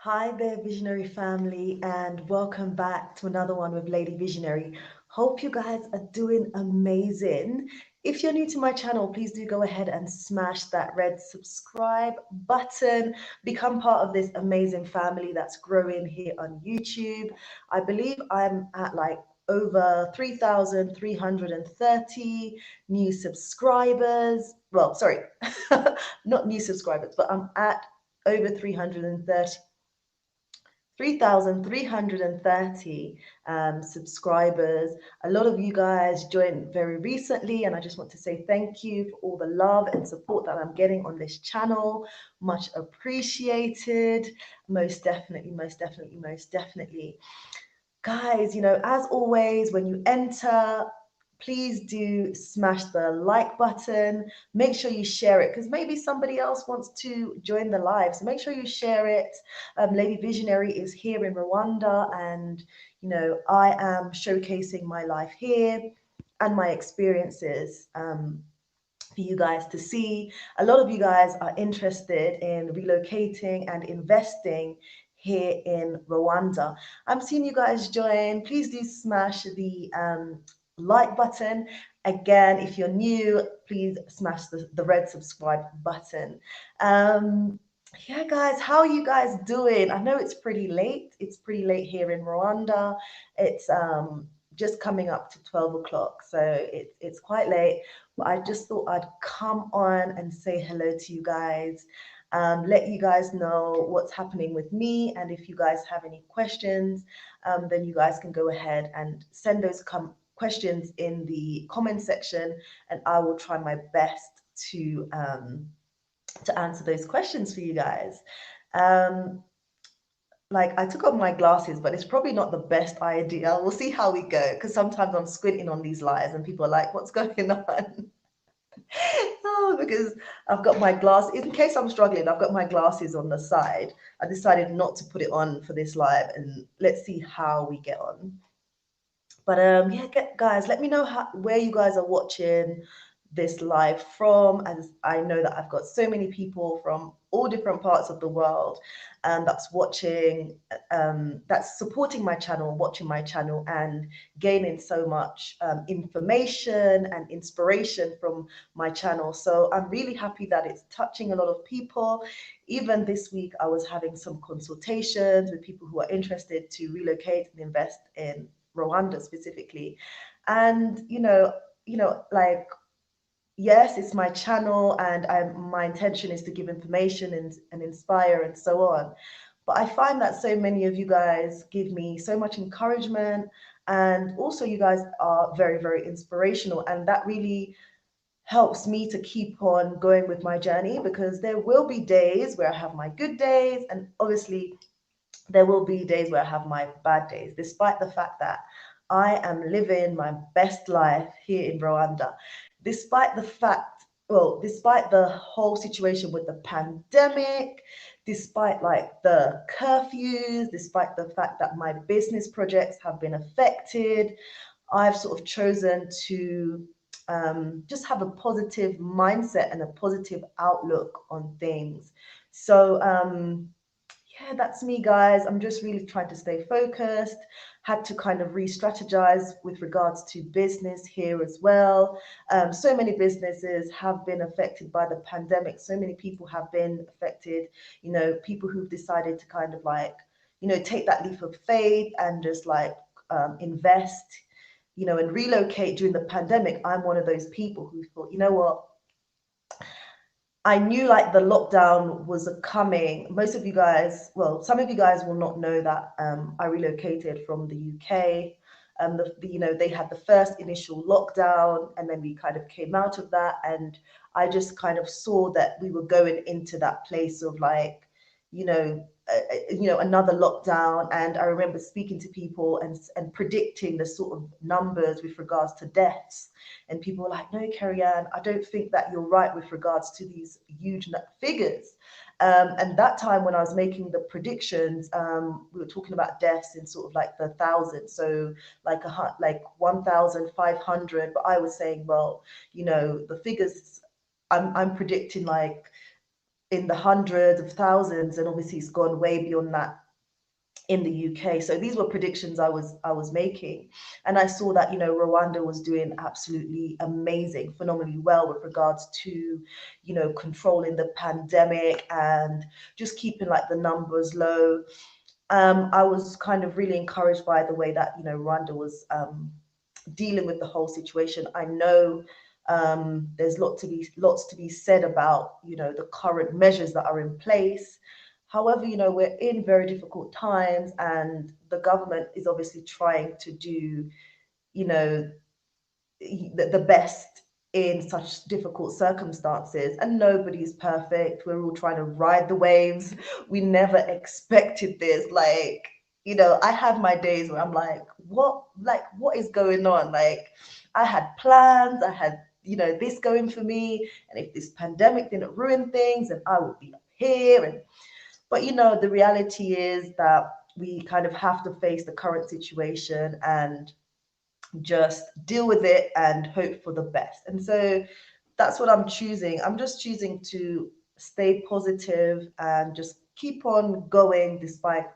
Hi there, Visionary family, and welcome back to another one with Lady Visionary. Hope you guys are doing amazing. If you're new to my channel, please do go ahead and smash that red subscribe button. Become part of this amazing family that's growing here on YouTube. I believe I'm at like over 3,330 new subscribers. Well, sorry, not new subscribers, but I'm at over 3,330 subscribers. A lot of you guys joined very recently, and I just want to say thank you for all the love and support that I'm getting on this channel. Much appreciated. Most definitely, most definitely, most definitely. Guys, as always, when you enter, please do smash the like button. Make sure you share it because maybe somebody else wants to join the live. So make sure you share it. Lady Visionary is here in Rwanda, and I am showcasing my life here and my experiences. For you guys to see. A lot of you guys are interested in relocating and investing here in Rwanda. I'm seeing you guys join. Please do smash the like button. Again, if you're new, please smash the red subscribe button. Yeah, guys, how are you guys doing? I know it's pretty late. It's pretty late here in Rwanda. It's just coming up to 12 o'clock, so it's quite late. But I just thought I'd come on and say hello to you guys, let you guys know what's happening with me, and if you guys have any questions, then you guys can go ahead and send those questions in the comment section, and I will try my best to answer those questions for you guys. Um, like I took off my glasses, but it's probably not the best idea. We'll see how we go because sometimes I'm squinting on these lives and people are like, "What's going on?" Oh, because I've got my glass. In case I'm struggling, I've got my glasses on the side. I decided not to put it on for this live, and let's see how we get on. But yeah, guys, let me know where you guys are watching this live from, as I know that I've got so many people from all different parts of the world that's watching, that's supporting my channel, watching my channel, and gaining so much information and inspiration from my channel. So I'm really happy that it's touching a lot of people. Even this week, I was having some consultations with people who are interested to relocate and invest in Rwanda specifically. And like, yes, it's my channel, and my intention is to give information and inspire and so on. But I find that so many of you guys give me so much encouragement, and also you guys are very, very inspirational, and that really helps me to keep on going with my journey, because there will be days where I have my good days, and obviously there will be days where I have my bad days, despite the fact that I am living my best life here in Rwanda. Despite the fact, well, despite the whole situation with the pandemic, despite like the curfews, despite the fact that my business projects have been affected, I've sort of chosen to just have a positive mindset and a positive outlook on things. So, yeah, that's me, guys. I'm just really trying to stay focused. Had to kind of re-strategize with regards to business here as well. So many businesses have been affected by the pandemic. So many people have been affected. People who've decided to kind of like, take that leap of faith and just like invest, and relocate during the pandemic. I'm one of those people who thought, you know what? I knew like the lockdown was coming. Most of you guys, well, some of you guys will not know that I relocated from the UK. They had the first initial lockdown, and then we kind of came out of that, and I just kind of saw that we were going into that place of like, another lockdown. And I remember speaking to people and predicting the sort of numbers with regards to deaths, and people were like, "No, Carrie Ann, I don't think that you're right with regards to these huge figures." And that time when I was making the predictions, we were talking about deaths in sort of like the thousands, so like 1,500. But I was saying, well, the figures I'm predicting like in the hundreds of thousands, and obviously it's gone way beyond that in the UK. So these were predictions I was making, and I saw that Rwanda was doing absolutely amazing, phenomenally well with regards to controlling the pandemic and just keeping like the numbers low. I was kind of really encouraged by the way that Rwanda was dealing with the whole situation. I know there's lots to be said about the current measures that are in place. However, we're in very difficult times, and the government is obviously trying to do you know the best in such difficult circumstances, and nobody's perfect. We're all trying to ride the waves. We never expected this. Like, I have my days where I'm like what is going on? Like, I had plans, I had this going for me, and if this pandemic didn't ruin things, then I would be up here. And but the reality is that we kind of have to face the current situation and just deal with it and hope for the best. And so that's what I'm choosing. I'm just choosing to stay positive and just keep on going despite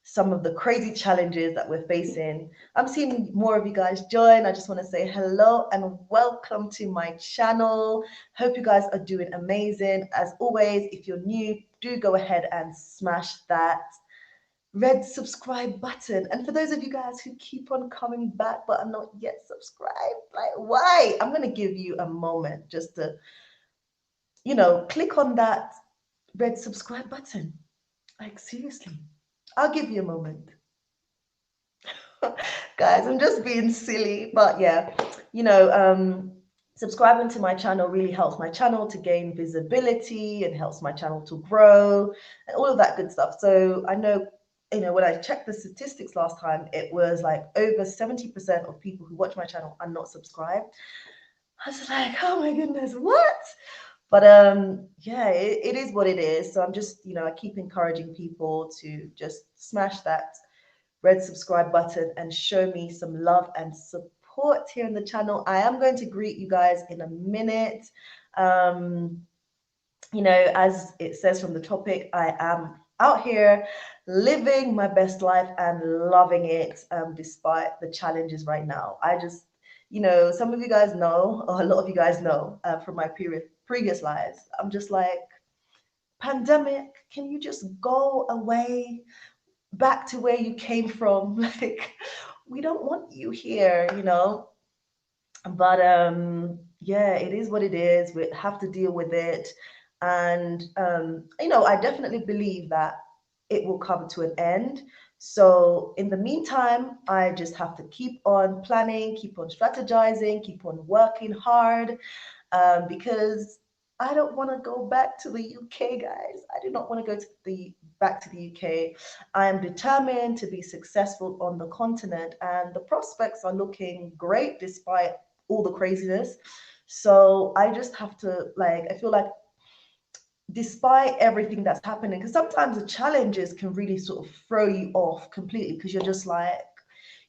some of the crazy challenges that we're facing. I'm seeing more of you guys join. I just want to say hello and welcome to my channel. Hope you guys are doing amazing. As always, if you're new, do go ahead and smash that red subscribe button. And for those of you guys who keep on coming back but are not yet subscribed, like, why? I'm going to give you a moment just to, click on that red subscribe button. Like, seriously, I'll give you a moment. Guys, I'm just being silly, but yeah, you know, um, subscribing to my channel really helps my channel to gain visibility and helps my channel to grow and all of that good stuff. So I know, when I checked the statistics last time, it was like over 70% of people who watch my channel are not subscribed. I was like, oh my goodness, what? But yeah, it is what it is. So I'm just, I keep encouraging people to just smash that red subscribe button and show me some love and support here in the channel. I am going to greet you guys in a minute. Um, as it says from the topic, I am out here living my best life and loving it, despite the challenges right now. I just, some of you guys know, or a lot of you guys know, from my previous lives, I'm just like, pandemic, can you just go away back to where you came from? Like, we don't want you here. But yeah, it is what it is. We have to deal with it. And I definitely believe that it will come to an end. So in the meantime, I just have to keep on planning, keep on strategizing, keep on working hard, because I don't want to go back to the UK, guys. I do not want to go to the back to the UK. I am determined to be successful on the continent, and the prospects are looking great despite all the craziness. So I just have to, like, I feel like despite everything that's happening, because sometimes the challenges can really sort of throw you off completely, because you're just like,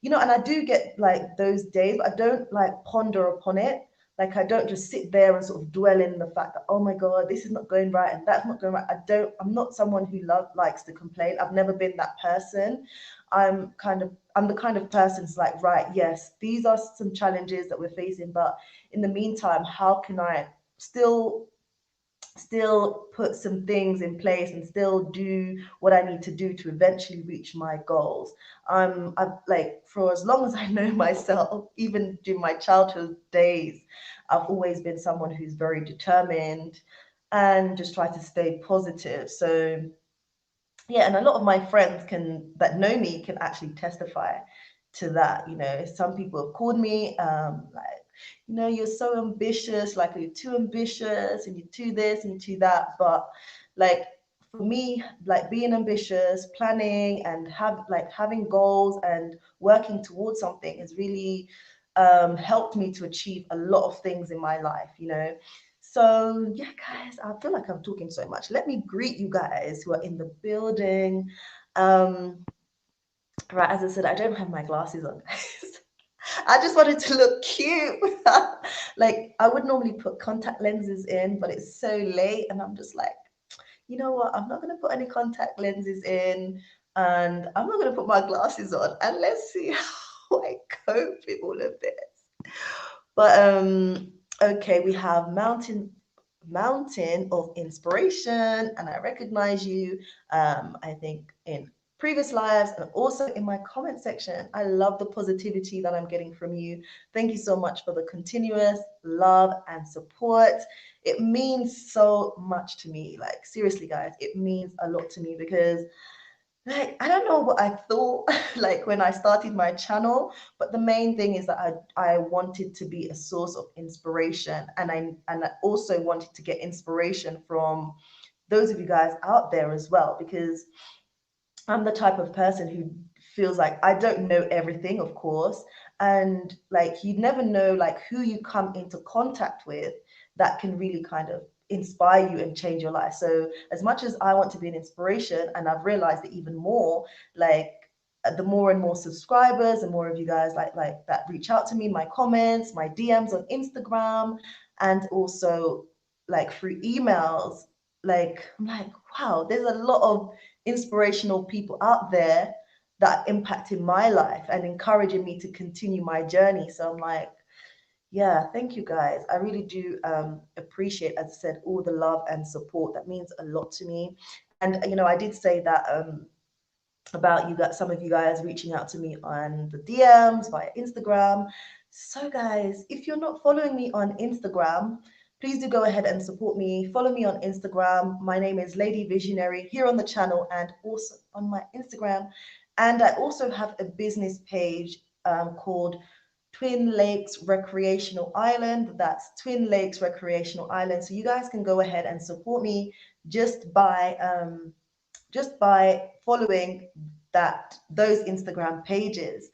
and I do get like those days, but I don't like ponder upon it. Like, I don't just sit there and sort of dwell in the fact that, oh my God, this is not going right and that's not going right. I'm not someone who likes to complain. I've never been that person. I'm the kind of person who's like, right, yes, these are some challenges that we're facing, but in the meantime, how can I still put some things in place and still do what I need to do to eventually reach my goals. I've, like, for as long as I know myself, even during my childhood days, I've always been someone who's very determined and just try to stay positive. So yeah, and a lot of my friends that know me can actually testify to that. Some people have called me, like, you're so ambitious, like, you're too ambitious and you're too this and you're too that. But like, for me, like, being ambitious, planning, and having goals and working towards something has really helped me to achieve a lot of things in my life. So yeah, guys, I feel like I'm talking so much. Let me greet you guys who are in the building. Um, right, as I said, I don't have my glasses on, guys. I just wanted to look cute. Like, I would normally put contact lenses in, but it's so late, and I'm just like, you know what, I'm not going to put any contact lenses in, and I'm not going to put my glasses on, and let's see how I cope with all of this. But okay, we have mountain of inspiration, and I recognize you. I think in previous lives and also in my comment section. I love the positivity that I'm getting from you. Thank you so much for the continuous love and support. It means so much to me. Like, seriously, guys, it means a lot to me because, like, I don't know what I thought like when I started my channel, but the main thing is that I wanted to be a source of inspiration, and I also wanted to get inspiration from those of you guys out there as well, because I'm the type of person who feels like I don't know everything, of course. And like, you never know like who you come into contact with that can really kind of inspire you and change your life. So as much as I want to be an inspiration, and I've realized that even more, like, the more and more subscribers and more of you guys like that reach out to me, my comments, my DMs on Instagram, and also like through emails, like I'm like, wow, there's a lot of inspirational people out there that impacted my life and encouraging me to continue my journey. So I'm like, yeah, thank you guys. I really do appreciate, as I said, all the love and support. That means a lot to me. And you know, I did say that about you got some of you guys reaching out to me on the DMs via Instagram. So guys, if you're not following me on Instagram, please do go ahead and support me. Follow me on Instagram. My name is Lady Visionary here on the channel and also on my Instagram. And I also have a business page called Twin Lakes Recreational Island. That's Twin Lakes Recreational Island. So you guys can go ahead and support me just by following those Instagram pages.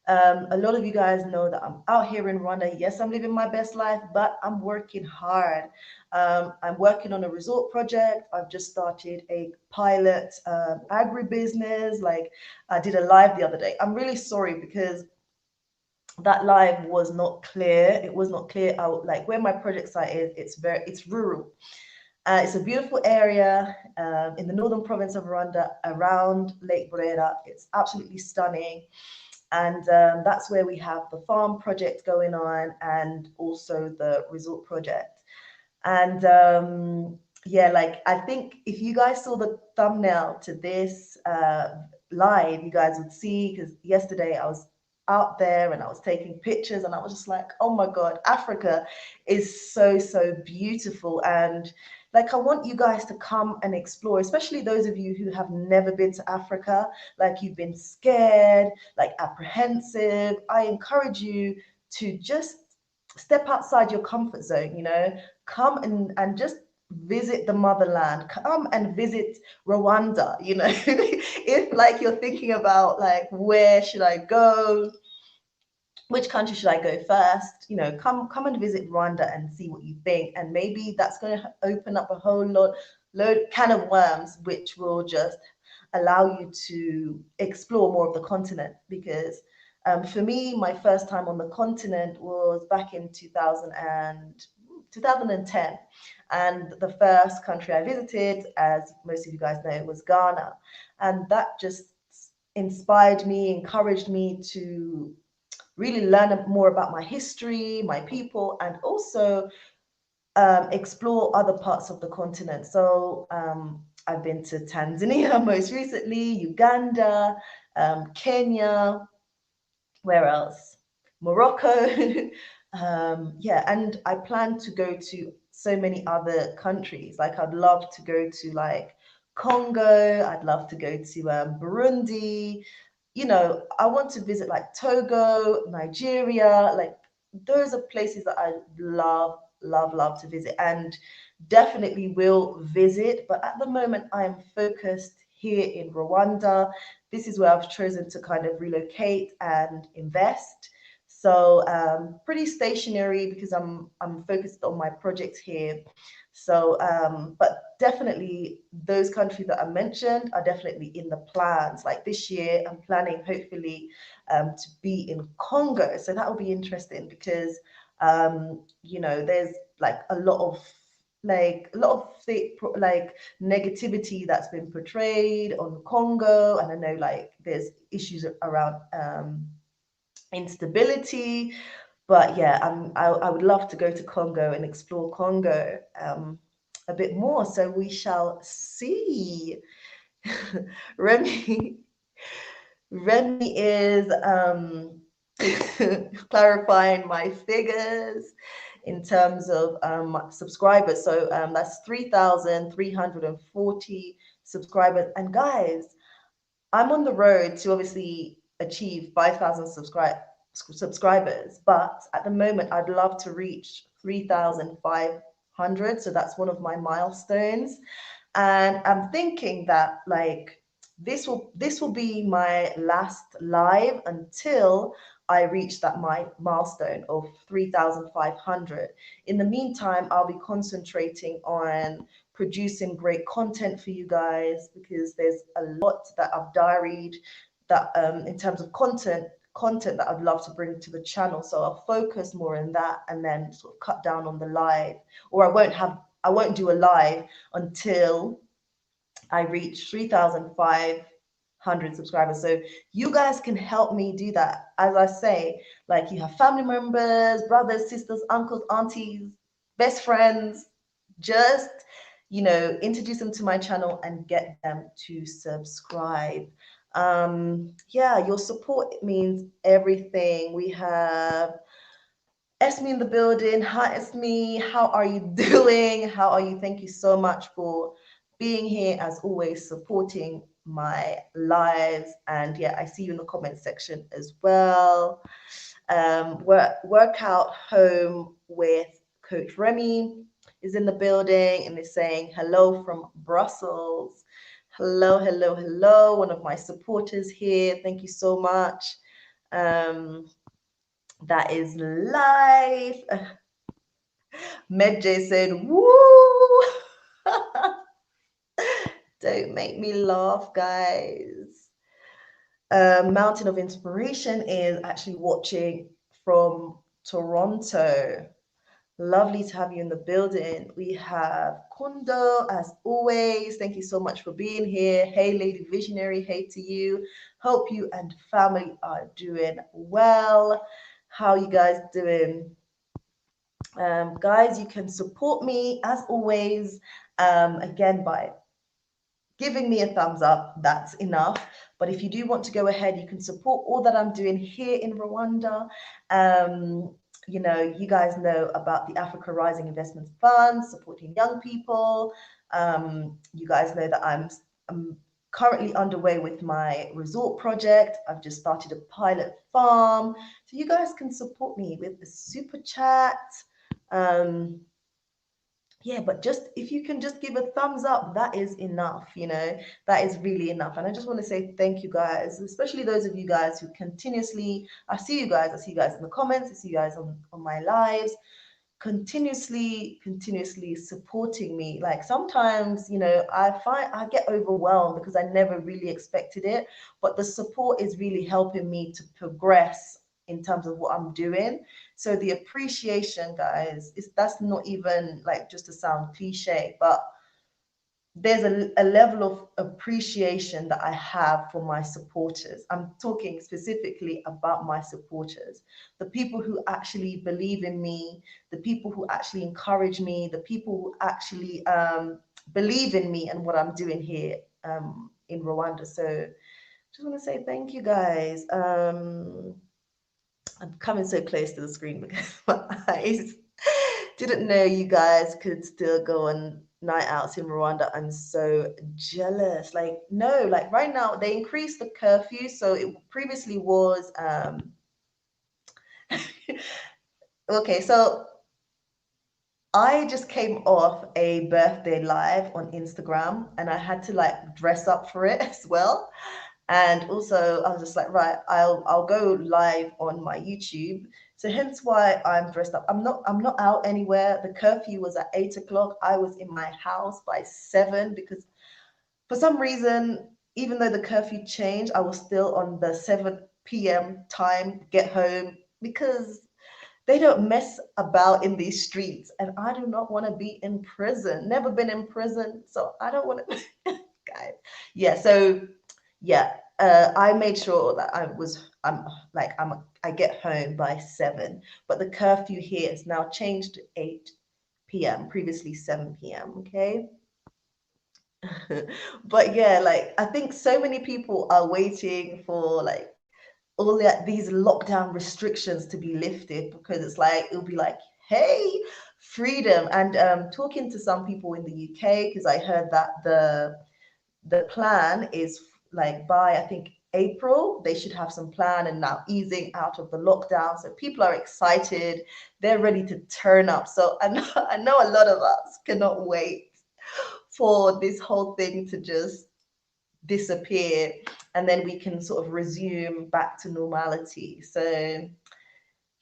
A lot of you guys know that I'm out here in Rwanda. Yes, I'm living my best life, but I'm working hard. I'm working on a resort project. I've just started a pilot agribusiness. Like, I did a live the other day. I'm really sorry because that live was not clear. It was not clear out like where my project site is. It's rural. It's a beautiful area in the northern province of Rwanda around Lake Burera. It's absolutely stunning. And that's where we have the farm project going on and also the resort project. And yeah, like, I think if you guys saw the thumbnail to this live, you guys would see, because yesterday I was out there and I was taking pictures and I was just like, oh my God, Africa is so, so beautiful. And like, I want you guys to come and explore, especially those of you who have never been to Africa, like you've been scared, like apprehensive. I encourage you to just step outside your comfort zone, you know, come and just visit the motherland, come and visit Rwanda, you know. If like you're thinking about like, where should I go, which country should I go first, you know, come and visit Rwanda and see what you think. And maybe that's going to open up a whole load can of worms, which will just allow you to explore more of the continent. Because for me, my first time on the continent was back in 2010. And the first country I visited, as most of you guys know, was Ghana. And that just inspired me, encouraged me to really learn more about my history, my people, and also explore other parts of the continent. So I've been to Tanzania most recently, Uganda, Kenya, where else? Morocco. Yeah, and I plan to go to so many other countries. Like, I'd love to go to like Congo. I'd love to go to Burundi. You know, I want to visit like Togo, Nigeria. Like, those are places that I love, love, love to visit, and definitely will visit. But at the moment, I am focused here in Rwanda. This is where I've chosen to kind of relocate and invest. So pretty stationary because I'm focused on my projects here. So but definitely those countries that I mentioned are definitely in the plans. Like this year, I'm planning hopefully to be in Congo. So that will be interesting because you know, there's like a lot of like a lot of like negativity that's been portrayed on Congo, and I know like there's issues around instability. But yeah, I would love to go to Congo and explore Congo a bit more. So we shall see. Remy, Remy is clarifying my figures in terms of subscribers. So that's 3,340 subscribers. And guys, I'm on the road to obviously achieve 5,000 subscribers, but at the moment, I'd love to reach 3,500. So that's one of my milestones. And I'm thinking that like this will be my last live until I reach that my milestone of 3,500. In the meantime, I'll be concentrating on producing great content for you guys, because there's a lot that I've diaried that in terms of content that I'd love to bring to the channel. So I'll focus more on that and then sort of cut down on the live, or I won't do a live until I reach 3,500 subscribers. So you guys can help me do that. As I say, like you have family members, brothers, sisters, uncles, aunties, best friends, just, introduce them to my channel and get them to subscribe. Yeah, your support means everything. We have Esme in the building. Hi, Esme. How are you doing? How are you? Thank you so much for being here, as always, supporting my lives. And yeah, I see you in the comment section as well. Workout home with Coach Remy is in the building and is saying hello from Brussels. Hello, hello, hello. One of my supporters here. Thank you so much. That is life. Medjay said, woo! Don't make me laugh, guys. Mountain of Inspiration is actually watching from Toronto. Lovely to have you in the building. We have Kundo, as always. Thank you so much for being here. Hey, Lady Visionary. Hey to you. Hope you and family are doing well. How are you guys doing? Guys, you can support me as always, again, by giving me a thumbs up. That's enough. But if you do want to go ahead, you can support all that I'm doing here in Rwanda. You guys know about the Africa Rising Investment Fund, supporting young people. You guys know that I'm currently underway with my resort project. I've just started a pilot farm. So you guys can support me with a super chat. Yeah, but just if you can just give a thumbs up, that is enough, that is really enough. And I just want to say thank you guys, especially those of you guys who continuously, I see you guys in the comments, I see you guys on my lives, continuously supporting me. Like sometimes, I find I get overwhelmed because I never really expected it, but the support is really helping me to progress in terms of what I'm doing. So the appreciation, guys, that's not even like just to sound cliche, but there's a level of appreciation that I have for my supporters. I'm talking specifically about my supporters, the people who actually believe in me, the people who actually encourage me, the people who actually believe in me and what I'm doing here in Rwanda. So just want to say thank you, guys. I'm coming so close to the screen because my eyes didn't know you guys could still go on night outs in Rwanda. I'm so jealous. Like, no, like right now they increased the curfew. So it previously was okay, so I just came off a birthday live on Instagram and I had to like dress up for it as well. And also I was just like, right, I'll go live on my YouTube. So hence why I'm dressed up. I'm not out anywhere. The curfew was at 8 o'clock. I was in my house by 7 because for some reason, even though the curfew changed, I was still on the 7 p.m. time, get home, because They don't mess about in these streets, and I do not want to be in prison. Never been in prison, so I don't want to. Guys, yeah. So yeah, I made sure that I get home by 7, but the curfew here is now changed to 8 p.m. Previously 7 p.m. Okay. But yeah, like I think so many people are waiting for like all these lockdown restrictions to be lifted, because it's like it'll be like, hey, freedom. And talking to some people in the UK, because I heard that the plan is like by, I think, April they should have some plan and now easing out of the lockdown, so people are excited, they're ready to turn up. So I know a lot of us cannot wait for this whole thing to just disappear, and then we can sort of resume back to normality. So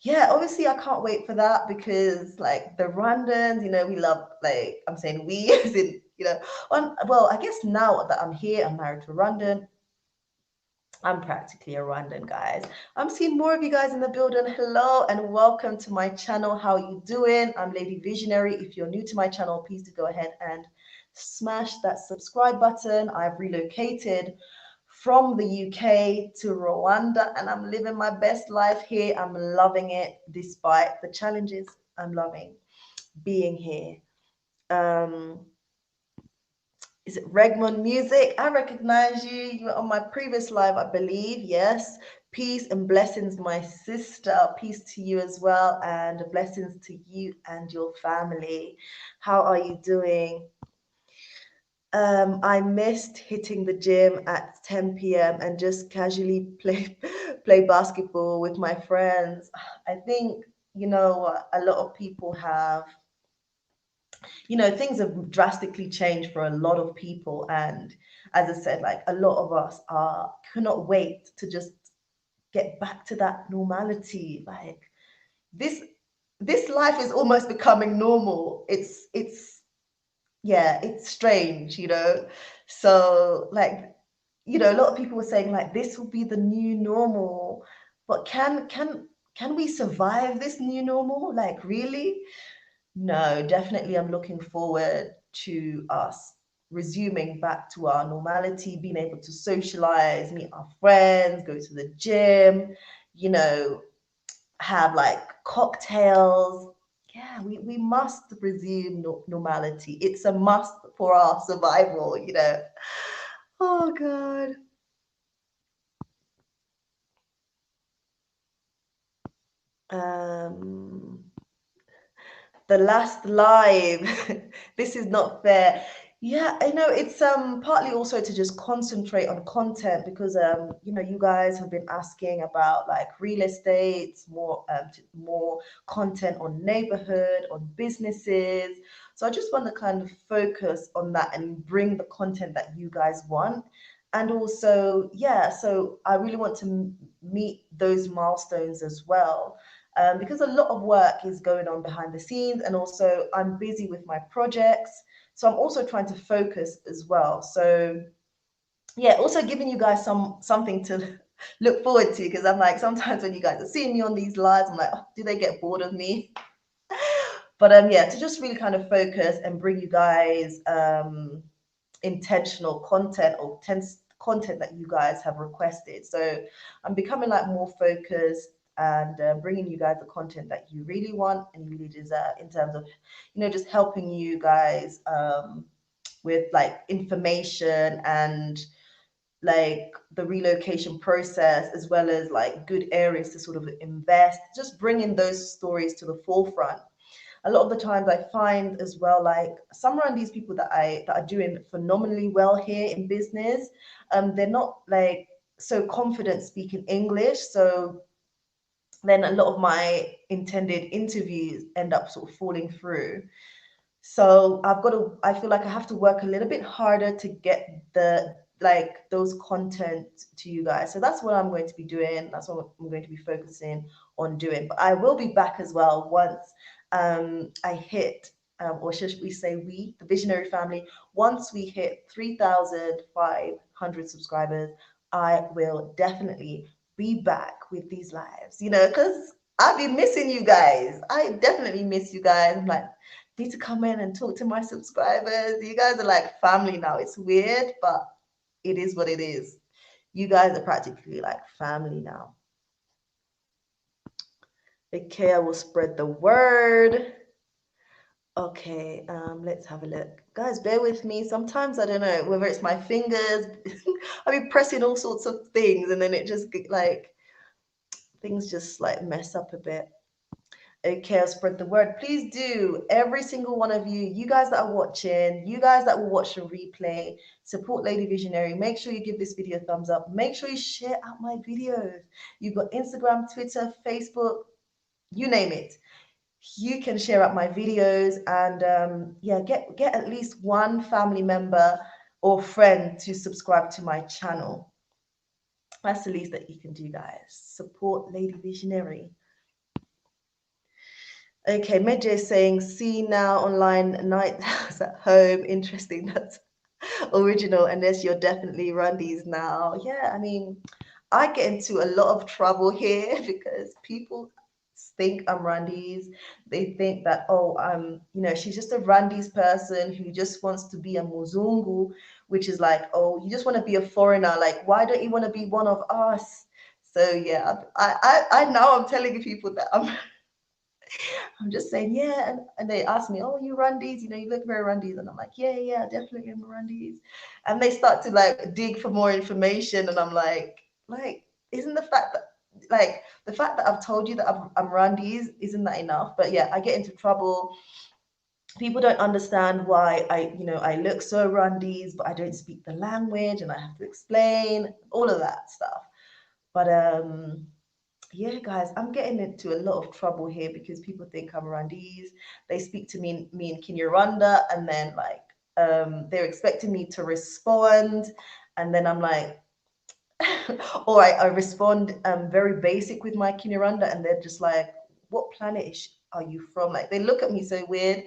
yeah, obviously I can't wait for that, because like the Rwandans, we love, like I'm saying we as in, well, I guess now that I'm here, I'm married to a Rwandan. I'm practically a Rwandan, guys. I'm seeing more of you guys in the building. Hello and welcome to my channel. How are you doing? I'm Lady Visionary. If you're new to my channel, please do go ahead and smash that subscribe button. I've relocated from the UK to Rwanda, and I'm living my best life here. I'm loving it despite the challenges. I'm loving being here. Um, is it Regmon Music? I recognize you. You were on my previous live, I believe. Yes. Peace and blessings, my sister. Peace to you as well, and blessings to you and your family. How are you doing? I missed hitting the gym at 10 p.m. and just casually play basketball with my friends. I think, a lot of people have, things have drastically changed for a lot of people. And as I said, like a lot of us cannot wait to just get back to that normality. Like this this life is almost becoming normal. It's yeah, it's strange. So like, a lot of people were saying like this will be the new normal, but can we survive this new normal? Like really? No, definitely I'm looking forward to us resuming back to our normality, being able to socialize, meet our friends, go to the gym, you know, have like cocktails. Yeah, we must resume normality. It's a must for our survival. Oh God. Um, the last live. This is not fair. Yeah, I know it's partly also to just concentrate on content, because you guys have been asking about like real estate, more content on neighborhood, on businesses. So I just want to kind of focus on that and bring the content that you guys want. And also, yeah, so I really want to meet those milestones as well, because a lot of work is going on behind the scenes, and also I'm busy with my projects, so I'm also trying to focus as well. So yeah, also giving you guys something to look forward to, because I'm like, sometimes when you guys are seeing me on these lives, I'm like, oh, do they get bored of me? But yeah, to just really kind of focus and bring you guys intentional content, or content that you guys have requested. So I'm becoming like more focused, and bringing you guys the content that you really want and you really deserve, in terms of just helping you guys with like information, and like the relocation process, as well as like good areas to sort of invest, just bringing those stories to the forefront. A lot of the times I find as well, like some around these people that are doing phenomenally well here in business, they're not like so confident speaking English. So then a lot of my intended interviews end up sort of falling through. So I feel like I have to work a little bit harder to get those content to you guys. So that's what I'm going to be doing. That's what I'm going to be focusing on doing. But I will be back as well once I hit, or should we say the Visionary family, once we hit 3,500 subscribers, I will definitely be back with these lives, because I've been missing you guys. I definitely miss you guys. I'm like, need to come in and talk to my subscribers. You guys are like family now. It's weird, but it is what it is. You guys are practically like family now. Okay, I will spread the word. Okay, let's have a look. Guys, bear with me. Sometimes I don't know whether it's my fingers. I be pressing all sorts of things and then it just like things just like mess up a bit. Okay, I'll spread the word. Please do. Every single one of you, you guys that are watching, you guys that will watch the replay, support Lady Visionary. Make sure you give this video a thumbs up. Make sure you share out my videos. You've got Instagram, Twitter, Facebook, you name it. You can share out my videos and yeah, get at least one family member or friend to subscribe to my channel. That's the least that you can do, guys. Support Lady Visionary. Okay, Medjay is saying, see now online, night at home. Interesting. That's original. Unless you're definitely Rundies now. Yeah, I mean, I get into a lot of trouble here because people think I'm Rundies. They think that, oh, she's just a Rundies person who just wants to be a Muzungu, which is like, oh, you just want to be a foreigner. Like, why don't you want to be one of us? So yeah, I now I'm telling people that I'm just saying, yeah. And they ask me, oh, you Rundies, you look very Rundies. And I'm like, yeah, definitely I'm Rundies. And they start to like dig for more information. And I'm like, isn't the fact that, like, the fact that I've told you that I'm Rundies, isn't that enough? But yeah, I get into trouble. People don't understand why I look so Rundies, but I don't speak the language and I have to explain all of that stuff. But yeah, guys, I'm getting into a lot of trouble here because people think I'm Rwandese. They speak to me in Kinyarwanda, and then like they're expecting me to respond, and then I'm like, or I respond very basic with my Kinyarwanda, and they're just like, "What planet are you from?" Like they look at me so weird.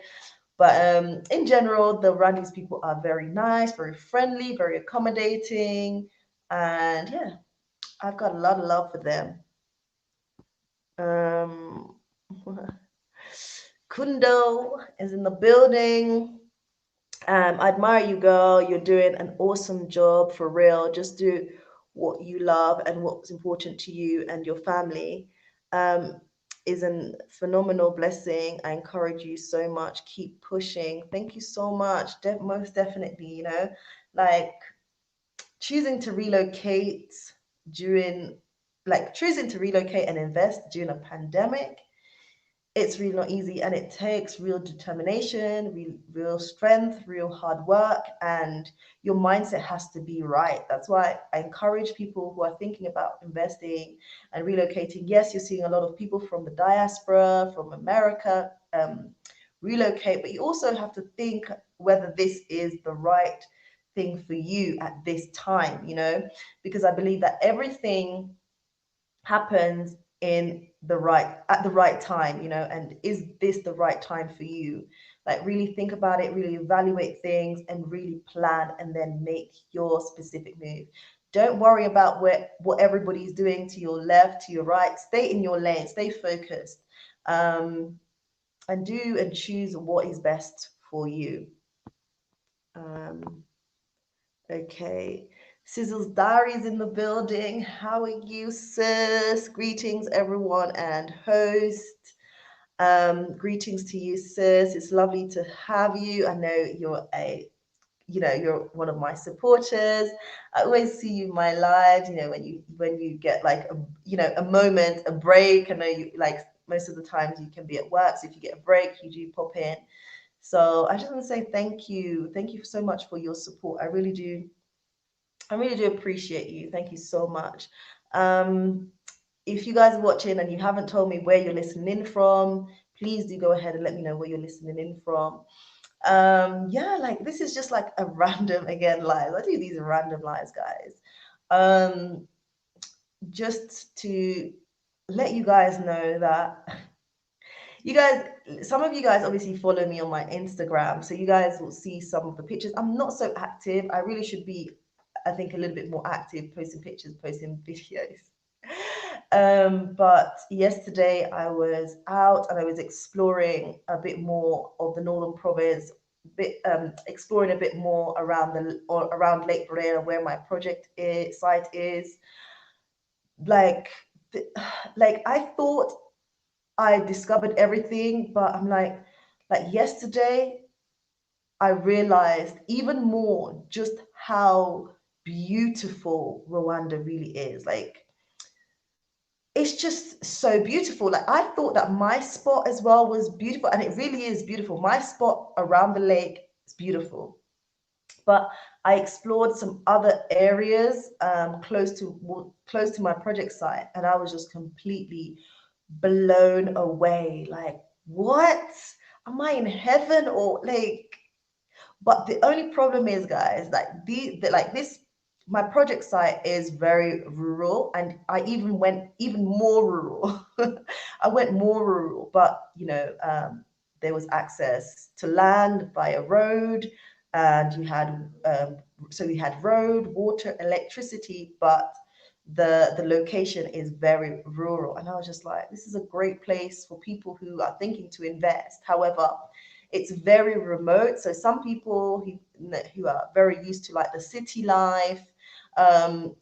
But in general, the Rwandese people are very nice, very friendly, very accommodating, and yeah, I've got a lot of love for them. Um, Kundo is in the building. I admire you, girl. You're doing an awesome job for real. Just do what you love and what's important to you and your family. Um, is a phenomenal blessing. I encourage you so much. Keep pushing. Thank you so much. Most definitely, like choosing to relocate during, like choosing to relocate and invest during a pandemic, it's really not easy, and it takes real determination, real strength, real hard work, and your mindset has to be right. That's why I encourage people who are thinking about investing and relocating. Yes, you're seeing a lot of people from the diaspora, from America, relocate, but you also have to think whether this is the right thing for you at this time, because I believe that everything happens in the right at the right time, and is this the right time for you? Like really think about it, really evaluate things, and really plan, and then make your specific move. Don't worry about what everybody's doing to your left, to your right. Stay in your lane, stay focused, um, and do and choose what is best for you. um, Okay. Sizzle's Diaries in the building. How are you, sis? Greetings, everyone, and host. Greetings to you, sis. It's lovely to have you. I know you're one of my supporters. I always see you in my lives. When you get like a moment, a break. I know you like most of the times you can be at work, so if you get a break, you do pop in. So I just want to say thank you so much for your support. I really do appreciate you. Thank you so much. If you guys are watching and you haven't told me where you're listening in from, please do go ahead and let me know where you're listening in from. Yeah, like this is just like a random again live. I do these random lives, guys. Just to let you guys know that you guys, some of you guys obviously follow me on my Instagram, so you guys will see some of the pictures. I'm not so active. I really should be, I think, a little bit more active, posting pictures, posting videos. But yesterday I was out and I was exploring a bit more of the northern province, exploring a bit more around or around Lake Burera where my site is. Like, th- like I thought I discovered everything, but I'm like yesterday I realized even more just how beautiful Rwanda really is. Like, it's just so beautiful. Like, I thought that my spot as well was beautiful, and it really is beautiful. My spot around the lake is beautiful, but I explored some other areas close to my project site, and I was just completely blown away. Like, what? Am I in heaven or like? But the only problem is, guys, like like this, my project site is very rural, and I even went even more rural. I went more rural, but there was access to land via road, and you had so we had road, water, electricity, but the location is very rural, and I was just like, this is a great place for people who are thinking to invest. However, it's very remote. So some people who are very used to like the city life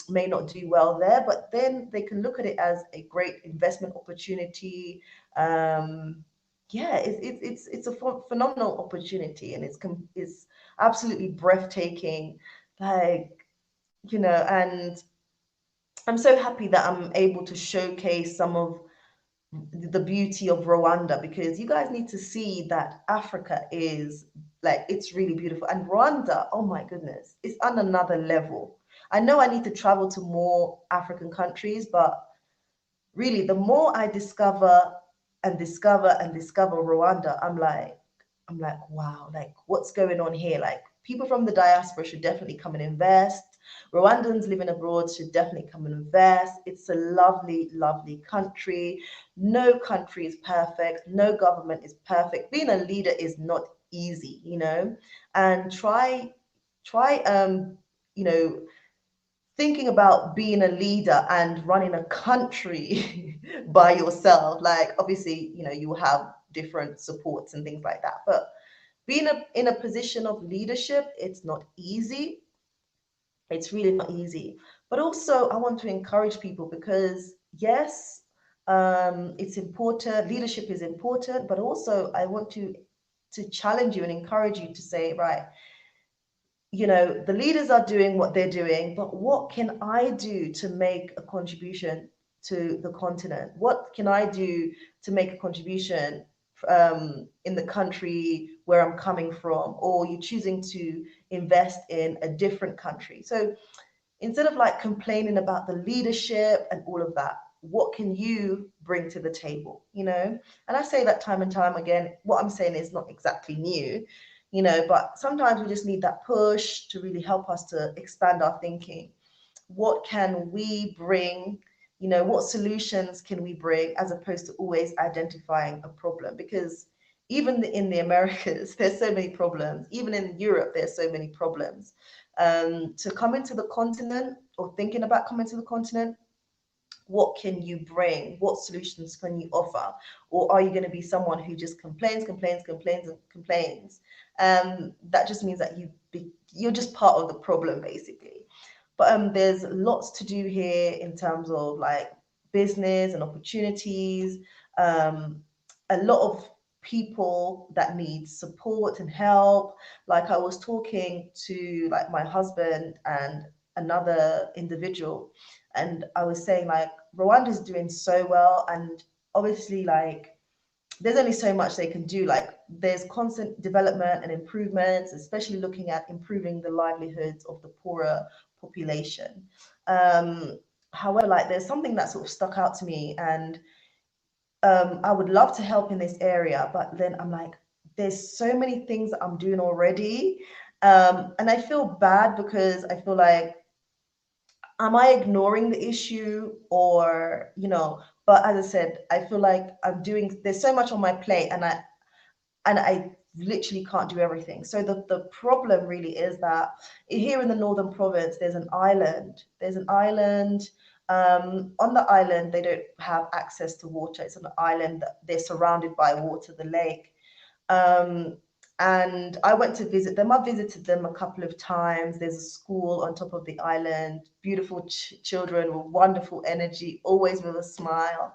may not do well there, but then they can look at it as a great investment opportunity. Yeah, it's a phenomenal opportunity, and it's absolutely breathtaking. Like, and I'm so happy that I'm able to showcase some of the beauty of Rwanda, because you guys need to see that Africa is like, it's really beautiful. And Rwanda, oh my goodness, it's on another level. I know I need to travel to more African countries, but really, the more I discover and discover and discover Rwanda, I'm like, wow, like what's going on here? Like, people from the diaspora should definitely come and invest. Rwandans living abroad should definitely come and invest. It's a lovely, lovely country. No country is perfect. No government is perfect. Being a leader is not easy. And try you know, thinking about being a leader and running a country by yourself. Like, obviously, you will have different supports and things like that, but being in a position of leadership, it's not easy. It's really not easy. But also, I want to encourage people, because yes, it's important. Leadership is important, but also I want to challenge you and encourage you to say, right, the leaders are doing what they're doing, but what can I do to make a contribution to the continent? What can I do to make a contribution in the country where I'm coming from? Or you're choosing to invest in a different country. So instead of like complaining about the leadership and all of that, what can you bring to the table? And I say that time and time again. What I'm saying is not exactly new, but sometimes we just need that push to really help us to expand our thinking. What can we bring? What solutions can we bring, as opposed to always identifying a problem? Because even in the Americas, there's so many problems. Even in Europe, there's so many problems. To come into the continent, or thinking about coming to the continent, what can you bring? What solutions can you offer? Or are you going to be someone who just complains, complains, complains, and complains? That just means that you're just part of the problem, basically. But there's lots to do here in terms of like business and opportunities. A lot of people that need support and help. Like, I was talking to like my husband and another individual, and I was saying like, Rwanda is doing so well, and obviously like there's only so much they can do. Like, there's constant development and improvements, especially looking at improving the livelihoods of the poorer population. However, like, there's something that sort of stuck out to me, and I would love to help in this area, but then I'm like, there's so many things that I'm doing already. And I feel bad, because I feel like, am I ignoring the issue, or, but as I said, I feel like there's so much on my plate, and I literally can't do everything. So the problem really is that here in the northern province, there's an island. There's an island. On the island, they don't have access to water. It's on an island that they're surrounded by water, the lake. Um, and I went to visit them. I visited them a couple of times. There's a school on top of the island, beautiful children with wonderful energy, always with a smile,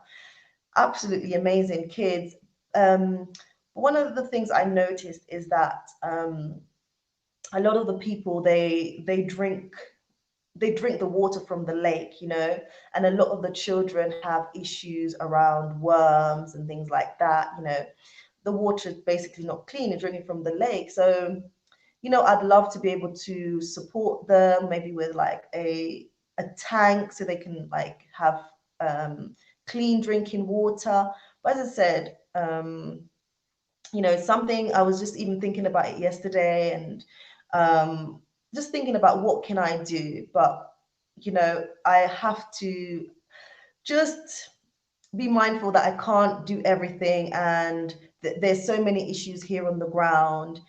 absolutely amazing kids. One of the things I noticed is that a lot of the people they drink the water from the lake, and a lot of the children have issues around worms and things like that. The water is basically not clean. You're drinking from the lake. So, I'd love to be able to support them, maybe with like a tank so they can like have clean drinking water. But as I said, something I was just even thinking about it yesterday, and just thinking about what can I do. But I have to just be mindful that I can't do everything, and there's so many issues here on the ground,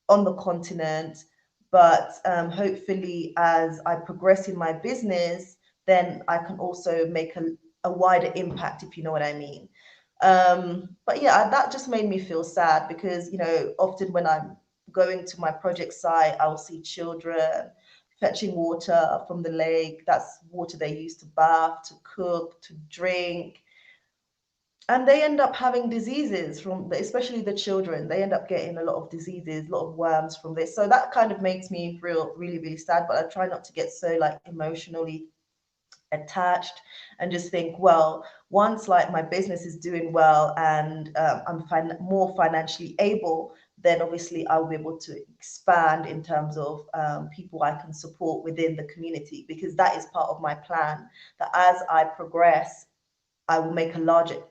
on the continent. But hopefully, as I progress in my business, then I can also make a wider impact, if you know what I mean. But yeah, that just made me feel sad because, often when I'm going to my project site, I'll see children fetching water from the lake. That's water they use to bath, to cook, to drink, and they end up having diseases from especially the children. They end up getting a lot of diseases, a lot of worms from this. So that kind of makes me feel really, really sad, but I try not to get so like emotionally attached, and just think, well, once like my business is doing well, and I'm more financially able, then obviously I'll be able to expand in terms of people I can support within the community, because that is part of my plan, that as I progress, I will make a larger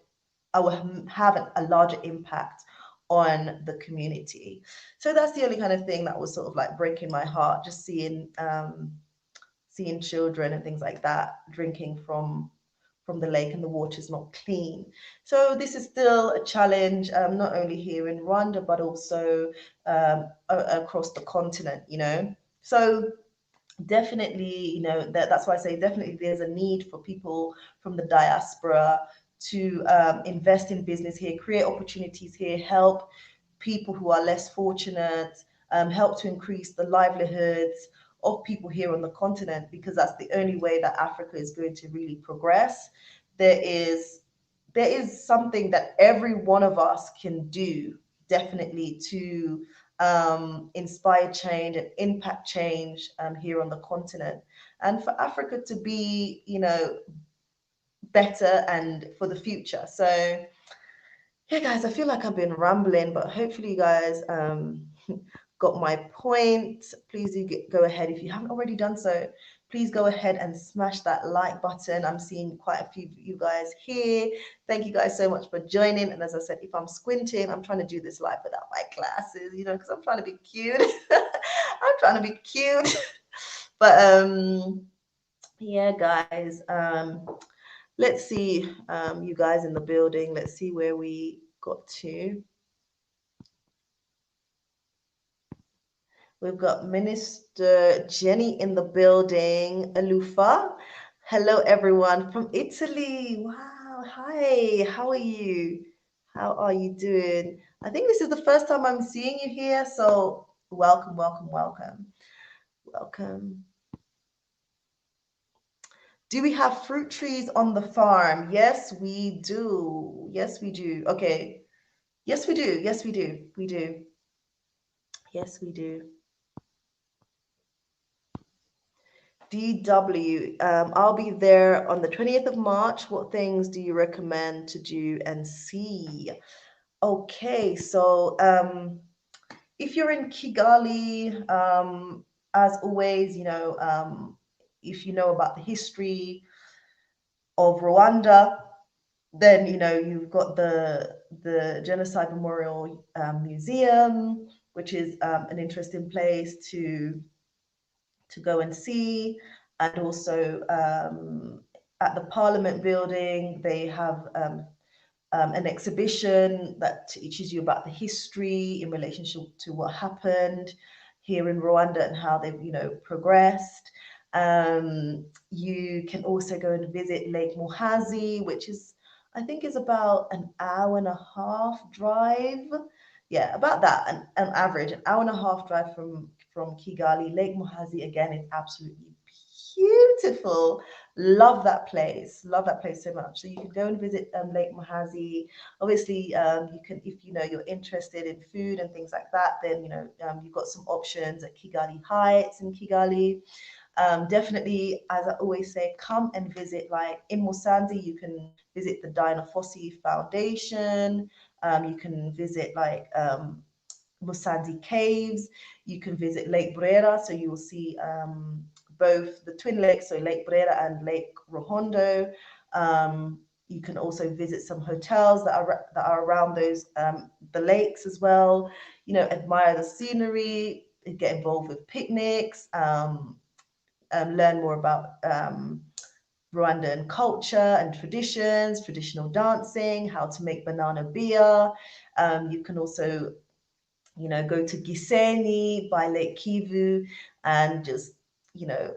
I will have a larger impact on the community. So that's the only kind of thing that was sort of like breaking my heart, just seeing children and things like that drinking from the lake, and the water is not clean. So this is still a challenge, not only here in Rwanda, but also across the continent. So definitely, that's why I say definitely there's a need for people from the diaspora to invest in business here, create opportunities here, help people who are less fortunate, help to increase the livelihoods of people here on the continent, because that's the only way that Africa is going to really progress. There is something that every one of us can do, definitely, to inspire change and impact change here on the continent, and for Africa to be, better and for the future. So yeah, guys, I feel like I've been rambling, but hopefully you guys got my point. Please do go ahead, if you haven't already done so, please go ahead and smash that like button. I'm seeing quite a few of you guys here. Thank you guys so much for joining. And as I said, if I'm squinting, I'm trying to do this live without my glasses, because I'm trying to be cute. I'm trying to be cute. But yeah, guys, let's see, you guys in the building. Let's see where we got to. We've got Minister Jenny in the building. Alufa. Hello, everyone from Italy. Wow. Hi. How are you? How are you doing? I think this is the first time I'm seeing you here. So welcome, welcome, welcome. Welcome. Do we have fruit trees on the farm? Yes, we do. Yes, we do. Okay. Yes, we do. Yes, we do. We do. Yes, we do. DW, I'll be there on the 20th of March. What things do you recommend to do and see? Okay, so if you're in Kigali, as always, if you know about the history of Rwanda, then you've got the Genocide Memorial Museum, which is an interesting place to go and see. And also at the Parliament building, they have an exhibition that teaches you about the history in relationship to what happened here in Rwanda and how they've progressed. You can also go and visit Lake Muhazi, which is, I think, is about an hour and a half drive. Yeah, about that, an average, an hour and a half drive from Kigali. Lake Muhazi again is absolutely beautiful. Love that place. Love that place so much. So you can go and visit Lake Muhazi. Obviously, you can, if you know you're interested in food and things like that, then you've got some options at Kigali Heights in Kigali. Definitely, as I always say, come and visit. Like in Musanze, you can visit the Dinah Fossey Foundation. You can visit like Musanze Caves. You can visit Lake Brera, so you will see both the twin lakes, so Lake Brera and Lake Rohondo. You can also visit some hotels that are around those the lakes as well. Admire the scenery, get involved with picnics, learn more about Rwandan culture and traditions, traditional dancing, how to make banana beer. You can also go to Gisenyi by Lake Kivu and just,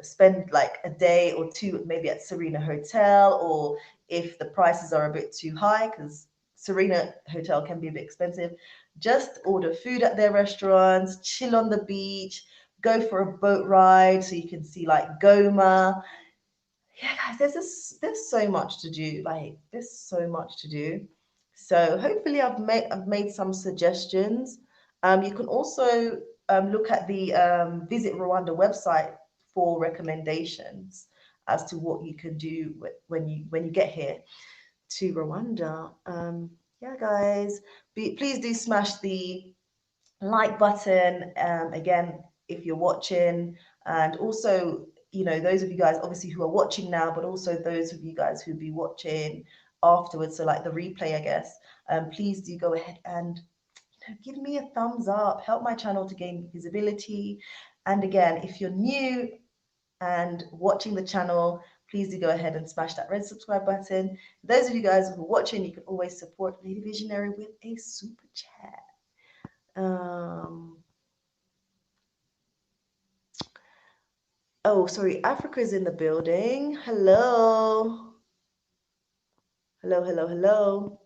spend like a day or two maybe at Serena Hotel, or if the prices are a bit too high, because Serena Hotel can be a bit expensive, just order food at their restaurants, chill on the beach, go for a boat ride so you can see like Goma. Yeah, guys, there's so much to do. Like there's so much to do. So hopefully I've made some suggestions. You can also look at the Visit Rwanda website for recommendations as to what you can do when you get here to Rwanda. Yeah, guys, please do smash the like button, again, if you're watching, and also, those of you guys obviously who are watching now, but also those of you guys who'll be watching afterwards, so like the replay, I guess. Please do go ahead and give me a thumbs up, help my channel to gain visibility. And again, if you're new and watching the channel, please do go ahead and smash that red subscribe button. Those of you guys who are watching, you can always support Lady Visionary with a super chat. Oh, sorry, Africa's in the building. Hello. Hello, hello, hello.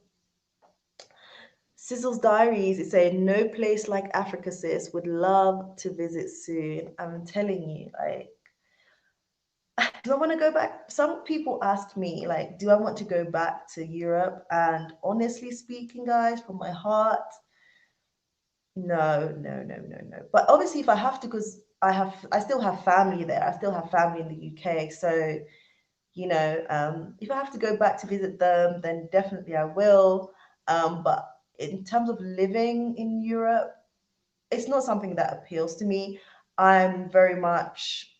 Sizzle's Diaries is saying, no place like Africa, sis. Would love to visit soon. I'm telling you, like, do I want to go back? Some people ask me, like, do I want to go back to Europe? And honestly speaking, guys, from my heart, no, no, no, no, no. But obviously, if I have to, because I still have family there. I still have family in the UK. So, if I have to go back to visit them, then definitely I will. But in terms of living in Europe, it's not something that appeals to me. I'm very much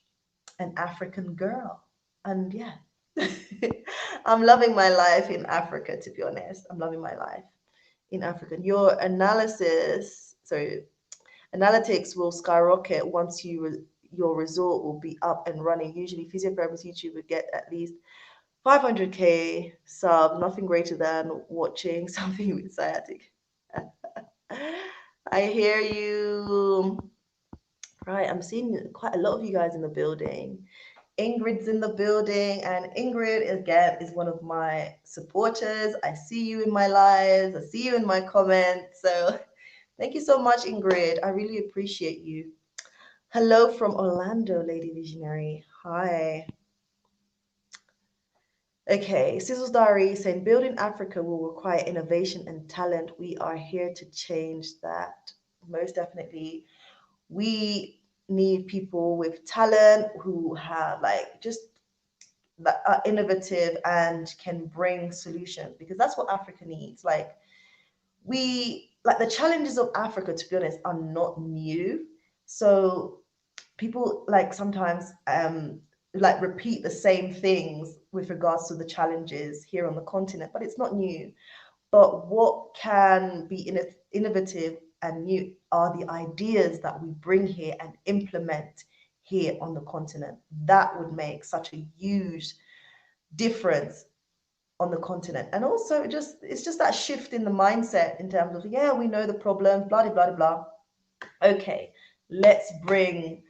an African girl. And yeah, I'm loving my life in Africa, to be honest. I'm loving my life in Africa. Your analytics will skyrocket once your resort will be up and running. Usually, physiotherapists YouTube would get at least 500K sub, nothing greater than watching something with sciatic. I hear you. Right, I'm seeing quite a lot of you guys in the building. Ingrid's in the building, and Ingrid again is one of my supporters. I see you in my lives, I see you in my comments. So thank you so much, Ingrid. I really appreciate you. Hello from Orlando, Lady Visionary. Hi. Okay, Sizzle's Diary saying building Africa will require innovation and talent. We are here to change that. Most definitely. We need people with talent who have like just that are innovative and can bring solutions, because that's what Africa needs. Like the challenges of Africa, to be honest, are not new. So people like sometimes like repeat the same things with regards to the challenges here on the continent, but it's not new. But what can be innovative and new are the ideas that we bring here and implement here on the continent. That would make such a huge difference on the continent. And also it's just that shift in the mindset in terms of, yeah, we know the problems, blah blah blah blah. Okay, let's bring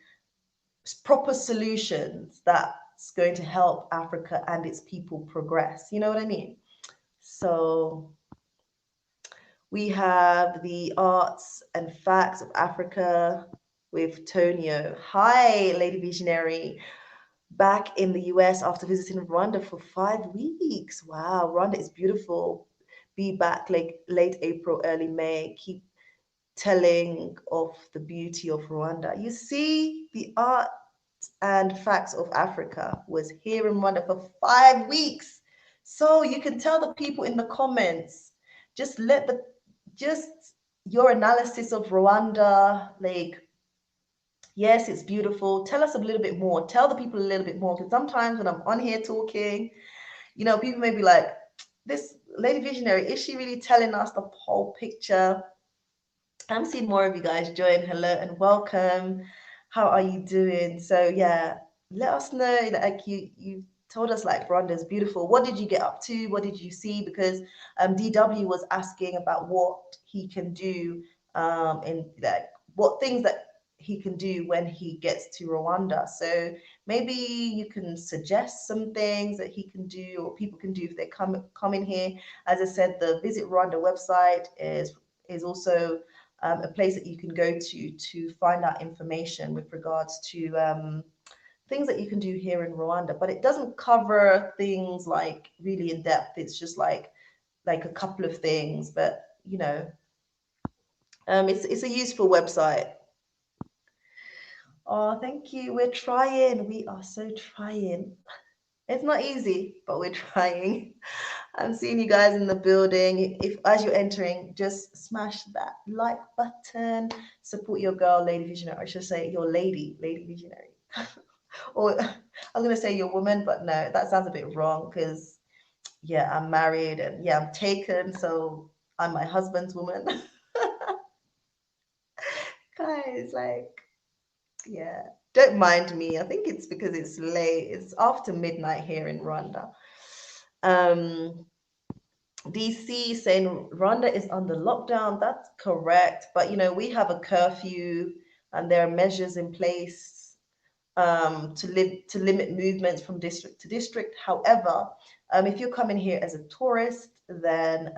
proper solutions that's going to help Africa and its people progress. You know what I mean? So we have the arts and facts of Africa with Tonio. Hi, Lady Visionary. Back in the US after visiting Rwanda for 5 weeks. Wow, Rwanda is beautiful. Be back late April, early May. Keep telling of the beauty of Rwanda. You see, the art and facts of Africa was here in Rwanda for 5 weeks. So you can tell the people in the comments, just let the just your analysis of Rwanda, like, yes, it's beautiful. Tell us a little bit more. Tell the people a little bit more. Because sometimes when I'm on here talking, people may be like, this lady visionary, is she really telling us the whole picture? I'm seeing more of you guys join. Hello and welcome. How are you doing? So yeah, let us know. Like you told us like Rwanda's beautiful. What did you get up to? What did you see? Because DW was asking about what he can do in like what things that he can do when he gets to Rwanda. So maybe you can suggest some things that he can do or people can do if they come in here. As I said, the Visit Rwanda website is also a place that you can go to find out information with regards to things that you can do here in Rwanda. But it doesn't cover things like really in depth. It's just like a couple of things. But it's a useful website. Oh, thank you. We're trying. We are so trying. It's not easy, but we're trying. I'm seeing you guys in the building. If as you're entering, just smash that like button. Support your girl, Lady Visionary. I should say your lady, Lady Visionary. Or I was gonna say your woman, but no, that sounds a bit wrong because yeah, I'm married and yeah, I'm taken, so I'm my husband's woman. Guys, like, yeah. Don't mind me. I think it's because it's late. It's after midnight here in Rwanda. Um, DC saying Rwanda is under lockdown. That's correct. But we have a curfew and there are measures in place to limit movements from district to district. However, if you're coming here as a tourist, then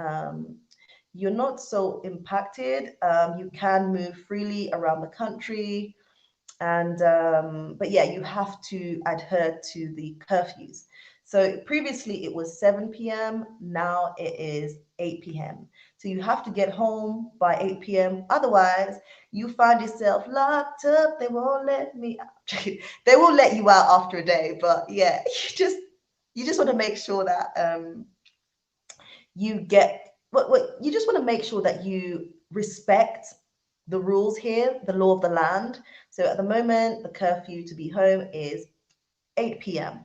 you're not so impacted. You can move freely around the country. And but yeah, you have to adhere to the curfews. So previously it was 7 p.m. Now it is 8 p.m. So you have to get home by 8 p.m. Otherwise you find yourself locked up. They won't let me out. They will let you out after a day, but yeah, you just want to make sure that you get what you just want to make sure that you respect the rules here, the law of the land. So at the moment, the curfew to be home is 8 p.m.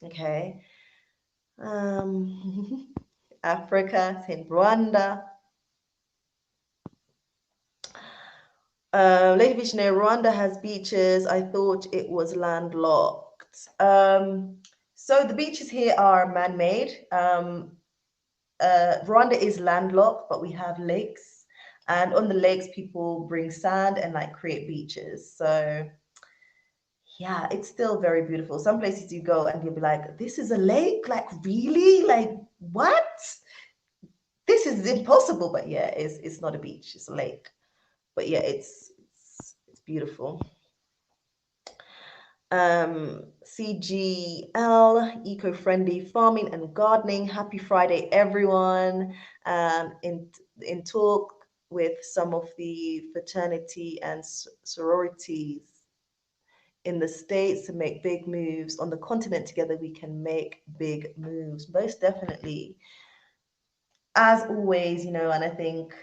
Okay. Africa, in Rwanda. Lady Visionary, Rwanda has beaches. I thought it was landlocked. So the beaches here are man-made. Rwanda is landlocked, but we have lakes, and on the lakes, people bring sand and like create beaches. So yeah, it's still very beautiful. Some places you go and you'll be like, "This is a lake? Like really? Like what? This is impossible." But yeah, it's not a beach; it's a lake. But yeah, it's beautiful. CGL, eco-friendly farming and gardening. Happy Friday, everyone. In talk with some of the fraternity and sororities in the States to make big moves. On the continent together, we can make big moves. Most definitely. As always, and I think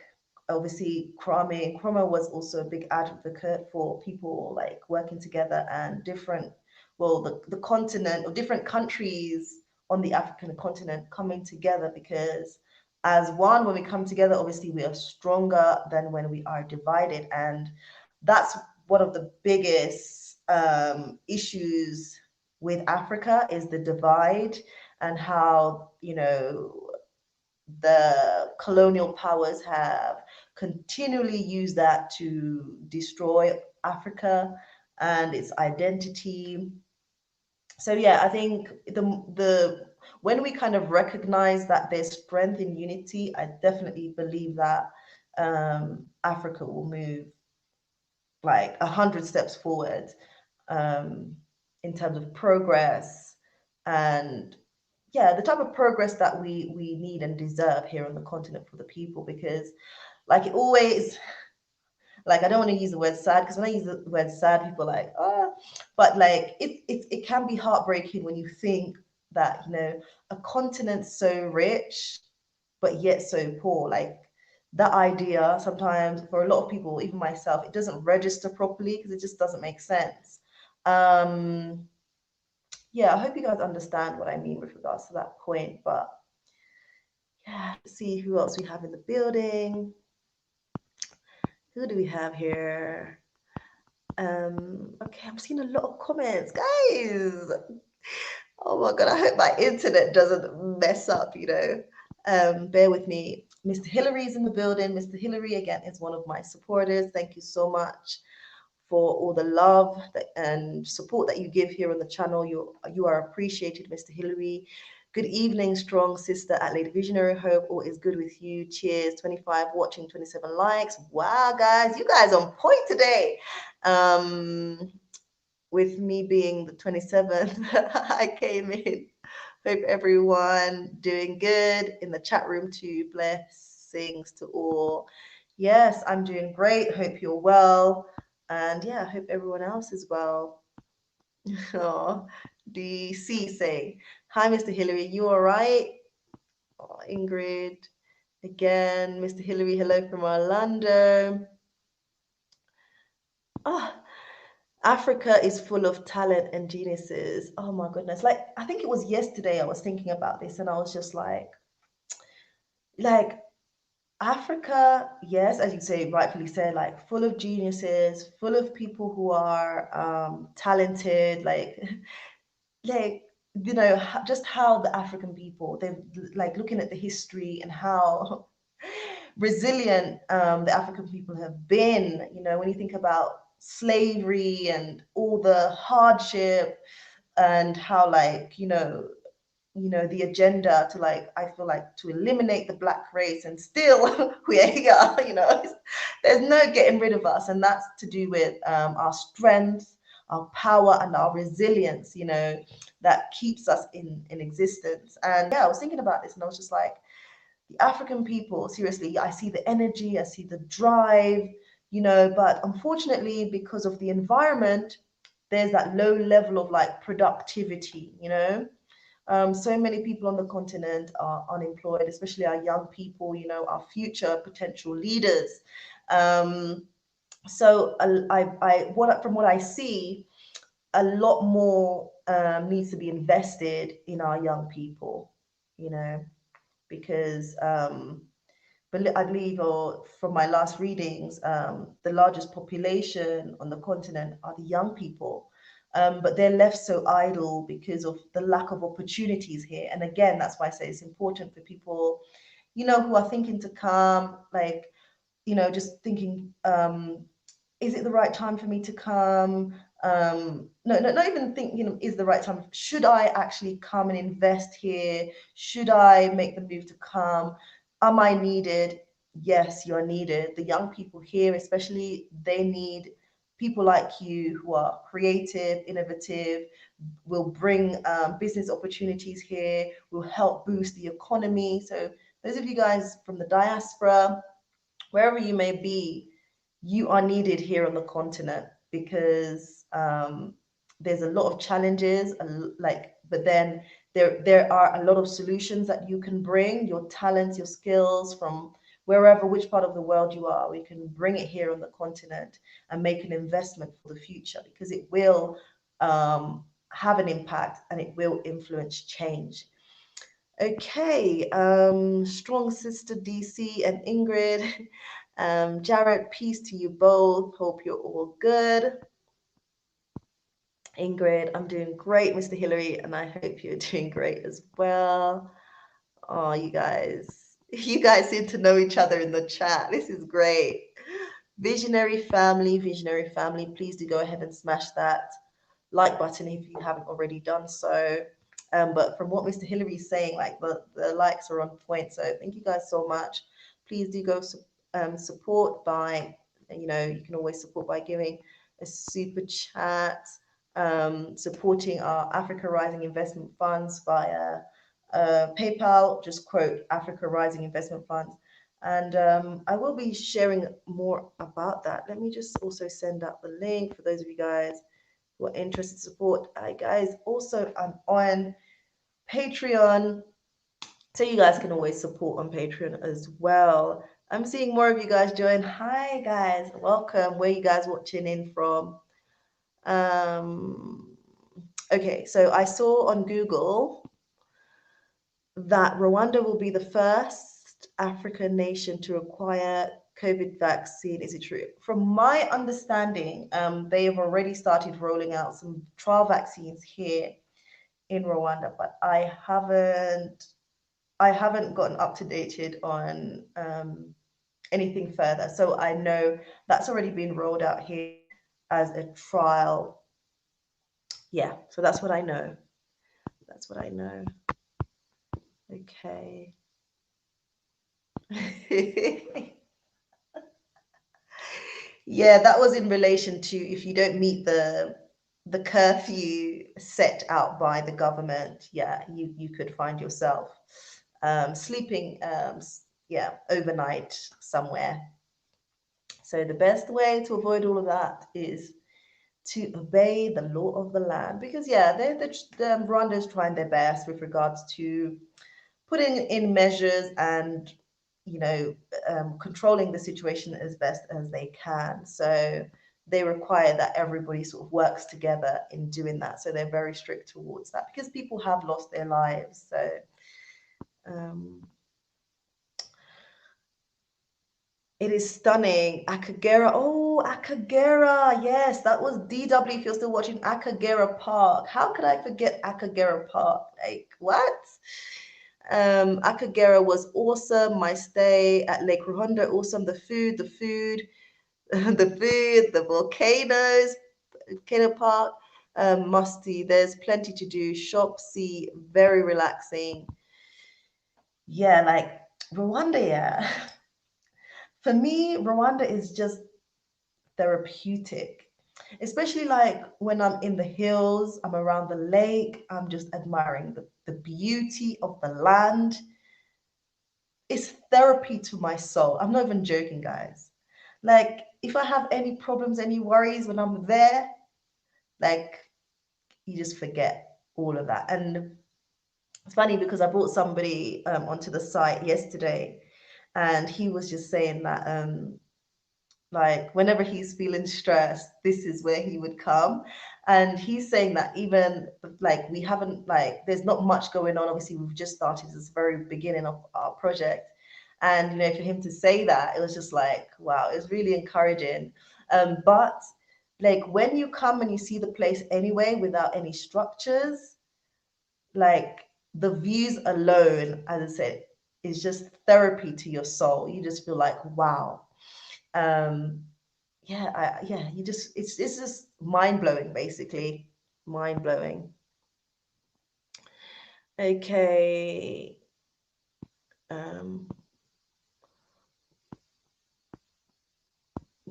obviously Kwame was also a big advocate for people like working together and the continent or different countries on the African continent coming together, because as one, when we come together, obviously we are stronger than when we are divided. And that's one of the biggest issues with Africa is the divide, and how, the colonial powers have continually used that to destroy Africa. and its identity. So yeah, I think the when we kind of recognize that there's strength in unity, I definitely believe that Africa will move like 100 steps forward, um, in terms of progress, and yeah, the type of progress that we need and deserve here on the continent for the people. Because like it always, like I don't want to use the word sad, because when I use the word sad, people are like, oh, but like it can be heartbreaking when you think that, you know, a continent so rich but yet so poor. Like that idea sometimes for a lot of people, even myself, it doesn't register properly because it just doesn't make sense. um yeah, I hope you guys understand what I mean with regards to that point. But yeah, let's see who else we have in the building. Who do we have here? Okay, I'm seeing a lot of comments, guys. Oh my god, I hope my internet doesn't mess up, you know. Bear with me. Mr. Hillary's in the building. Mr. Hillary, again, is one of my supporters. Thank you so much for all the love and support that you give here on the channel. You are appreciated, Mr. Hillary. Good evening, strong sister at Lady Visionary. Hope all is good with you. Cheers. 25 watching, 27 likes. Wow, guys, you guys on point today. With me being the 27th, I came in. Hope everyone doing good in the chat room too. Blessings to all. Yes, I'm doing great. Hope you're well. And yeah, I hope everyone else is well. Oh, DC saying, hi, Mr. Hillary, you all right? Oh, Ingrid, again, Mr. Hillary, hello from Orlando. Oh, Africa is full of talent and geniuses. Oh my goodness. Like, I think it was yesterday I was thinking about this and I was just like Africa, yes, as you say, rightfully said, like full of geniuses, full of people who are talented, like you know, just how the African people, they've like looking at the history and how resilient the African people have been. You know, when you think about slavery and all the hardship, and how like the agenda to like, I feel like, to eliminate the black race, and still we are here. There's no getting rid of us, and that's to do with our strength, our power, and our resilience, that keeps us in existence. And yeah, I was thinking about this and I was just like, the African people, seriously, I see the energy, I see the drive, but unfortunately, because of the environment, there's that low level of like productivity. So many people on the continent are unemployed, especially our young people, our future potential leaders. So from what I see, a lot more needs to be invested in our young people, because but I believe, or from my last readings, the largest population on the continent are the young people. But they're left so idle because of the lack of opportunities here. And again, that's why I say it's important for people, who are thinking to come, like, just thinking, is it the right time for me to come? No, not even think, is the right time. Should I actually come and invest here? Should I make the move to come? Am I needed? Yes, you're needed. The young people here, especially, they need people like you who are creative, innovative, will bring business opportunities here, will help boost the economy. So those of you guys from the diaspora, wherever you may be, you are needed here on the continent, because there's a lot of challenges, but then there are a lot of solutions that you can bring, your talents, your skills, from wherever, which part of the world you are. We can bring it here on the continent and make an investment for the future, because it will have an impact and it will influence change. Okay, strong sister DC and Ingrid. Jared, peace to you both. Hope you're all good. Ingrid, I'm doing great, Mr. Hillary, and I hope you're doing great as well. Oh, you guys seem to know each other in the chat. This is great. Visionary family, please do go ahead and smash that like button if you haven't already done so. But from what Mr. Hillary is saying, like the likes are on point. So thank you guys so much. Please do go support by, you can always support by giving a super chat, supporting our Africa Rising Investment Funds via PayPal, just quote Africa Rising Investment Funds. And I will be sharing more about that. Let me just also send out the link for those of you guys who are interested in support. Hi guys, also I'm on Patreon, so you guys can always support on Patreon as well. I'm seeing more of you guys join. Hi guys, welcome. Where you guys watching in from? Okay, so I saw on Google that Rwanda will be the first African nation to acquire COVID vaccine. Is it true? From my understanding, they have already started rolling out some trial vaccines here in Rwanda, but I haven't gotten up to dated on anything further. So I know that's already been rolled out here as a trial. Yeah, so that's what I know. That's what I know. Okay. Yeah, that was in relation to if you don't meet the curfew set out by the government, yeah, you could find yourself sleeping yeah, overnight somewhere. So the best way to avoid all of that is to obey the law of the land, because yeah, the Rwanda's trying their best with regards to putting in measures and controlling the situation as best as they can. So they require that everybody sort of works together in doing that. So they're very strict towards that because people have lost their lives. So um, it is stunning. Akagera. Oh, Akagera. Yes, that was DW. If you're still watching Akagera Park. How could I forget Akagera Park? Like, what? Akagera was awesome. My stay at Lake Rwanda, awesome. The food, the volcanoes, volcano park, musty. There's plenty to do. Shop, see, very relaxing. Yeah, like Rwanda, yeah. For me, Rwanda is just therapeutic. Especially like when I'm in the hills, I'm around the lake, I'm just admiring the beauty of the land. It's therapy to my soul. I'm not even joking, guys. Like, if I have any problems, any worries when I'm there, like, you just forget all of that. And it's funny because I brought somebody onto the site yesterday, and he was just saying that like whenever he's feeling stressed, this is where he would come. And he's saying that even like we haven't, like, there's not much going on, obviously we've just started this very beginning of our project, and for him to say that, it was just like, wow, it's really encouraging. But like when you come and you see the place anyway without any structures, like the views alone, as I said, is just therapy to your soul. You just feel like, wow. um yeah, you just, it's just mind blowing, basically, mind blowing. Okay. um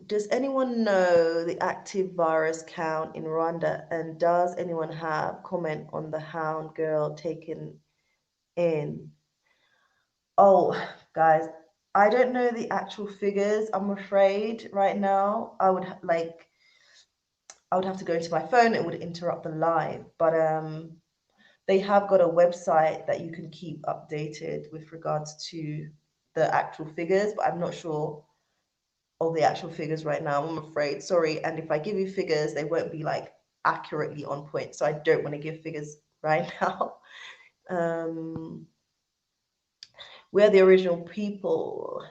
does anyone know the active virus count in Rwanda, and does anyone have comment on the hound girl taken in? Oh, guys, I don't know the actual figures, I'm afraid. Right now I would have to go into my phone, it would interrupt the live. But they have got a website that you can keep updated with regards to the actual figures, but I'm not sure of the actual figures right now, I'm afraid. Sorry. And if I give you figures, they won't be like accurately on point. So I don't want to give figures right now. Um, we're the original people.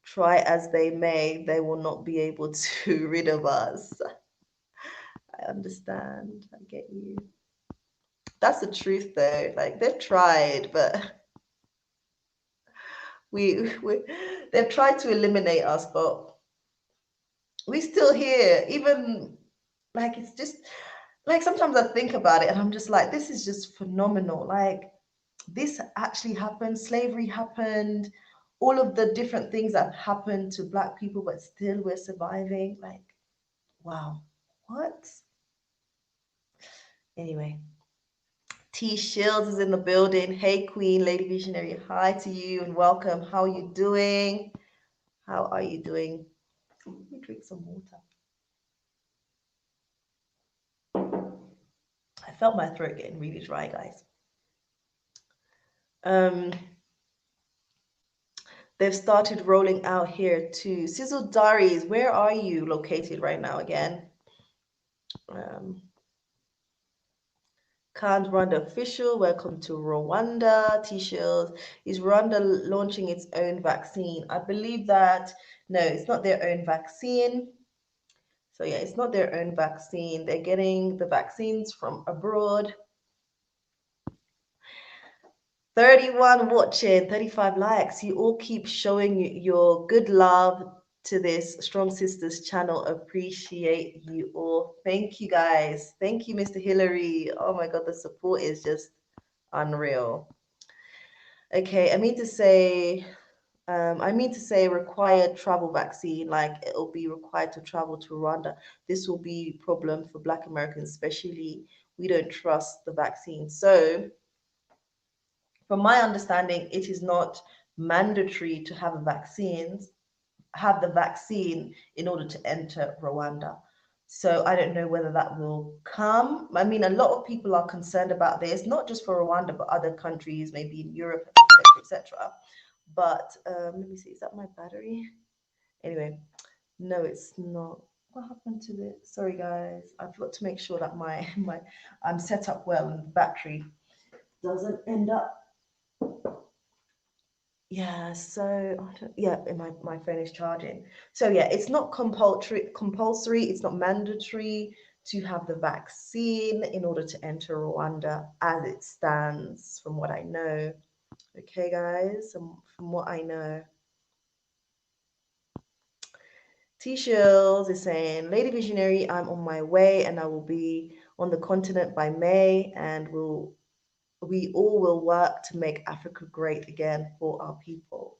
Try as they may, they will not be able to rid of us. I understand. I get you. That's the truth, though. Like, they've tried, but we they've tried to eliminate us, but We still here, even like it's just like sometimes I think about it and I'm just like, this is just phenomenal. Like this actually happened, slavery happened, all of the different things that happened to Black people, but still we're surviving. Like, wow, what? Anyway, T Shields is in the building. Hey, Queen, Lady Visionary, hi to you and welcome. How are you doing? How are you doing? Let me drink some water. I felt my throat getting really dry, guys. Um, they've started rolling out here too. Sizzle Diaries, where are you located right now again? Um, Can't Rwanda official, welcome to Rwanda. T-shirts. Is Rwanda launching its own vaccine? I believe that, no, it's not their own vaccine. So yeah, it's not their own vaccine. They're getting the vaccines from abroad. 31 watching, 35 likes. You all keep showing your good love to this Strong Sisters channel. Appreciate you all. Thank you guys. Thank you, Mr. Hillary. Oh my God, the support is just unreal. Okay, I mean to say required travel vaccine, like it'll be required to travel to Rwanda. This will be a problem for Black Americans, especially we don't trust the vaccine. So from my understanding, it is not mandatory to have the vaccine in order to enter Rwanda. So I don't know whether that will come. I mean, a lot of people are concerned about this, not just for Rwanda, but other countries, maybe in Europe, etc., etc. But let me see, is that my battery? Anyway, no, it's not. What happened to it? Sorry, guys. I've got to make sure that my I'm set up well and the battery doesn't end up. Yeah, so yeah, my phone is charging. So yeah, it's not compulsory, it's not mandatory to have the vaccine in order to enter Rwanda as it stands, from what I know. Okay, guys, from what I know. T-Shills is saying, Lady Visionary, I'm on my way and I will be on the continent by May and we all will work to make Africa great again for our people.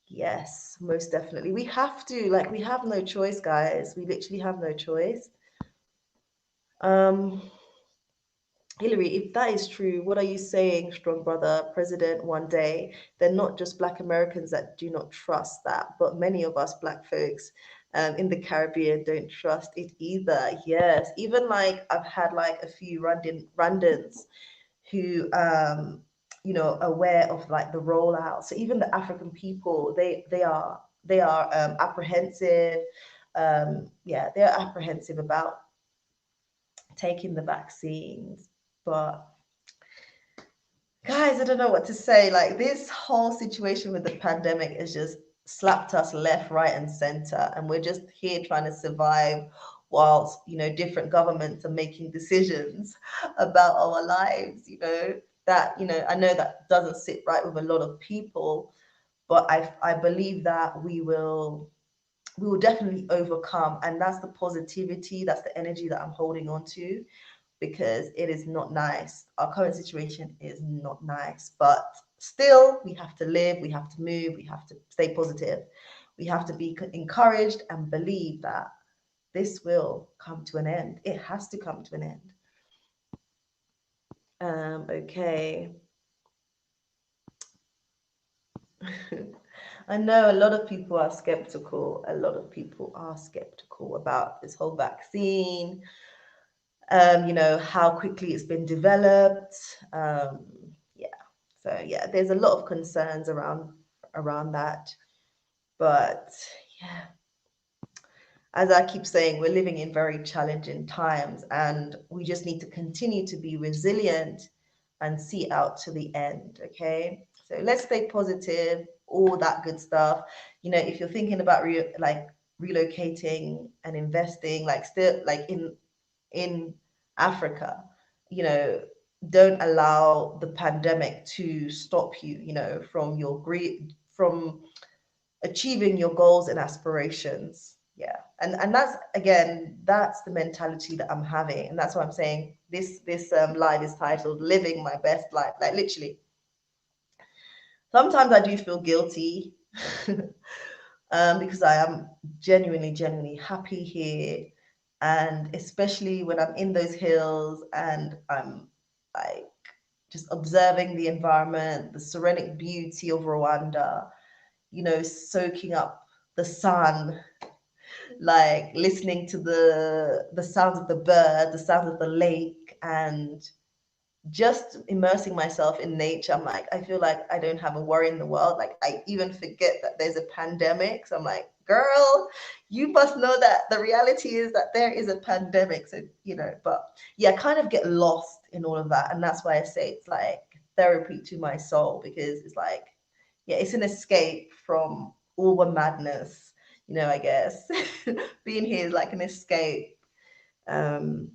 Yes, most definitely. We have to, like, we have no choice, guys. We literally have no choice. Um, Hillary, if that is true, what are you saying, strong brother, president one day? They're not just Black Americans that do not trust that, but many of us Black folks in the Caribbean don't trust it either. Yes, even like I've had like a few Rwandans who aware of like the rollout. So even the African people, they are apprehensive. Yeah, they're apprehensive about taking the vaccines. But guys, I don't know what to say. Like this whole situation with the pandemic has just slapped us left, right, and center, and we're just here trying to survive whilst different governments are making decisions about our lives. That I know that doesn't sit right with a lot of people, but I believe that we will definitely overcome, and that's the positivity, that's the energy that I'm holding on to, because it is not nice. Our current situation is not nice, but still, we have to live, we have to move, we have to stay positive. We have to be encouraged and believe that this will come to an end. It has to come to an end. Okay. I know a lot of people are skeptical. A lot of people are skeptical about this whole vaccine. How quickly it's been developed. Yeah. So yeah, there's a lot of concerns around that. But yeah, as I keep saying, we're living in very challenging times and we just need to continue to be resilient and see out to the end. Okay. So let's stay positive, all that good stuff. If you're thinking about relocating and investing, like still like in Africa, you know, don't allow the pandemic to stop you, from your from achieving your goals and aspirations. Yeah, and that's, again, that's the mentality that I'm having, and that's why I'm saying this live is titled "Living My Best Life." Like, literally, sometimes I do feel guilty because I am genuinely happy here, and especially when I'm in those hills and I'm like just observing the environment, the serenic beauty of Rwanda, soaking up the sun, like listening to the sounds of the bird, the sounds of the lake, and just immersing myself in nature. I'm like, I feel like I don't have a worry in the world. Like, I even forget that there's a pandemic. So I'm like, girl, you must know that the reality is that there is a pandemic. So, but yeah, I kind of get lost in all of that. And that's why I say it's like therapy to my soul, because it's like, yeah, it's an escape from all the madness, I guess. Being here is like an escape. Um,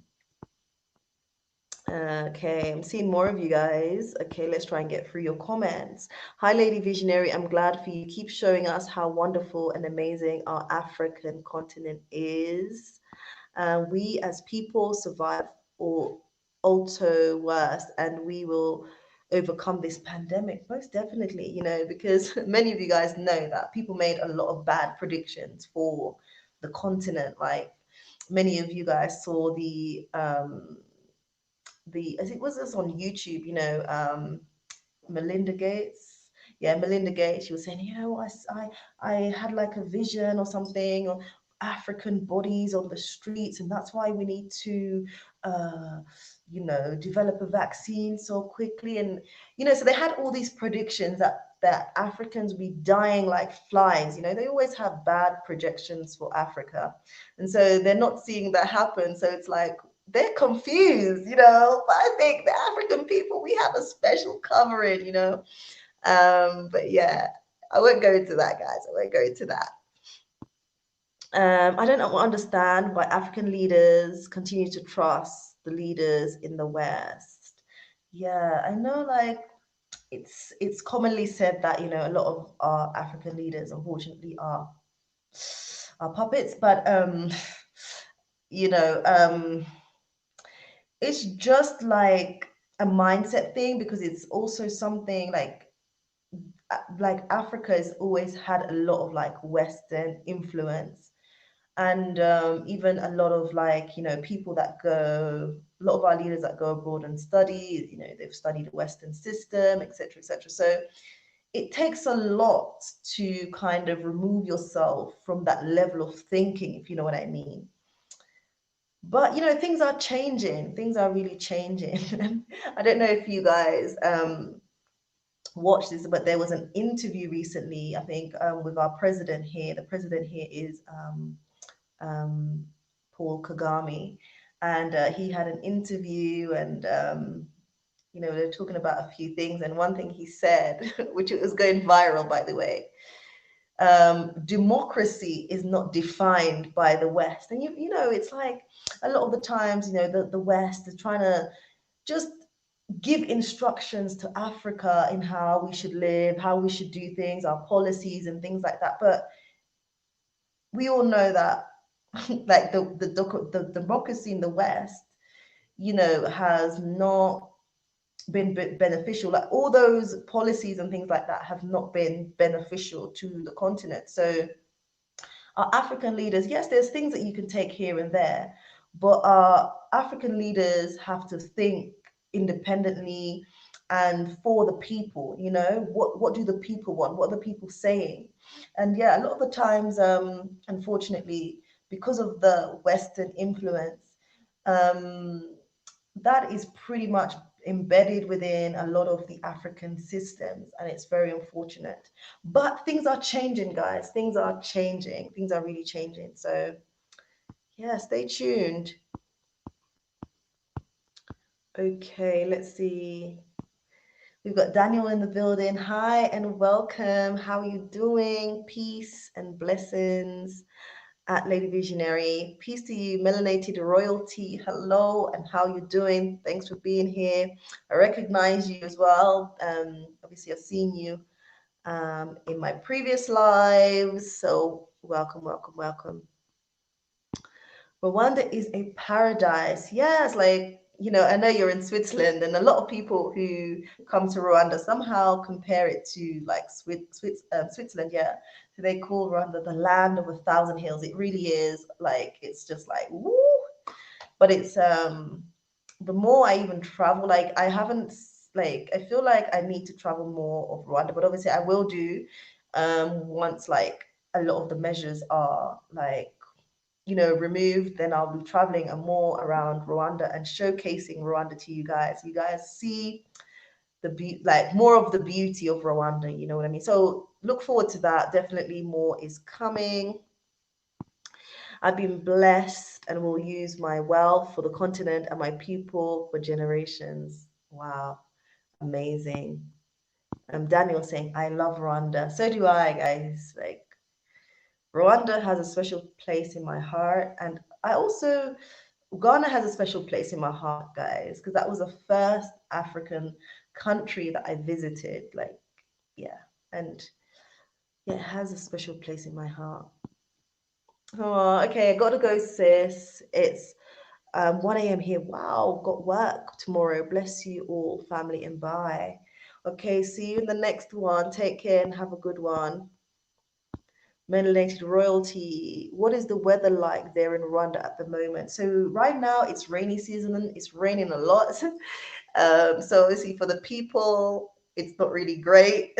Okay, I'm seeing more of you guys. Okay, let's try and get through your comments. Hi, Lady Visionary. I'm glad for you. Keep showing us how wonderful and amazing our African continent is. We as people survive or alter worse, and we will overcome this pandemic most definitely, because many of you guys know that people made a lot of bad predictions for the continent. Like, many of you guys saw I think, was this on YouTube, Melinda Gates. Yeah, Melinda Gates. She was saying, I had like a vision or something of African bodies on the streets, and that's why we need to, uh, develop a vaccine so quickly. And so they had all these predictions that Africans would be dying like flies. They always have bad projections for Africa, and so they're not seeing that happen. So it's like, they're confused, but I think the African people, we have a special covering, but yeah, I won't go into that, guys. I won't go into that. I don't understand why African leaders continue to trust the leaders in the West. Yeah, I know, like, it's commonly said that, a lot of our African leaders, unfortunately, are puppets, but you know, um, it's just like a mindset thing, because it's also something like Africa has always had a lot of like Western influence, and even a lot of like, people that go, a lot of our leaders that go abroad and study, they've studied the Western system, etc., etc. So it takes a lot to kind of remove yourself from that level of thinking, if you know what I mean. But things are changing. Things are really changing. I don't know if you guys watched this, but there was an interview recently, I think, with our president here. The president here is um, Paul Kagame, and he had an interview, and they're talking about a few things, and one thing he said, which was going viral, by the way, democracy is not defined by the West. And it's like, a lot of the times, the West is trying to just give instructions to Africa in how we should live, how we should do things, our policies and things like that. But we all know that like the democracy in the West, has not been beneficial. Like, all those policies and things like that have not been beneficial to the continent. So our African leaders, yes, there's things that you can take here and there, but our African leaders have to think independently and for the people. What do the people want? What are the people saying? And yeah, a lot of the times, unfortunately, because of the Western influence, um, that is pretty much embedded within a lot of the African systems, and it's very unfortunate. But things are changing, guys. Things are changing. Things are really changing. So, yeah, stay tuned. Okay, let's see. We've got Daniel in the building. Hi and welcome. How are you doing? Peace and blessings at Lady Visionary. Peace to you, melanated royalty. Hello, and how you doing? Thanks for being here. I recognize you as well. Obviously, I've seen you in my previous lives. So welcome, welcome, welcome. Rwanda is a paradise. Yes, like, I know you're in Switzerland, and a lot of people who come to Rwanda somehow compare it to like Switzerland. Yeah. So they call Rwanda the land of a thousand hills. It really is like, it's just like, woo. But it's, the more I even travel, like, I haven't, like, I feel like I need to travel more of Rwanda, but obviously I will do, once like a lot of the measures are like, removed, then I'll be traveling and more around Rwanda and showcasing Rwanda to you guys. You guys see like more of the beauty of Rwanda, you know what I mean? So look forward to that. Definitely more is coming. I've been blessed and will use my wealth for the continent and my people for generations. Wow, amazing. Daniel saying, I love Rwanda. So do I, guys. Like, Rwanda has a special place in my heart. And I also, Ghana has a special place in my heart, guys, because that was the first African country that I visited. Like, yeah. And yeah, it has a special place in my heart. Oh, okay, I gotta go, sis. It's 1 a.m. here. Wow, got work tomorrow. Bless you all, family, and bye. Okay, see you in the next one. Take care and have a good one. Melanated royalty. What is the weather like there in Rwanda at the moment? So right now it's rainy season and it's raining a lot. So obviously for the people, it's not really great.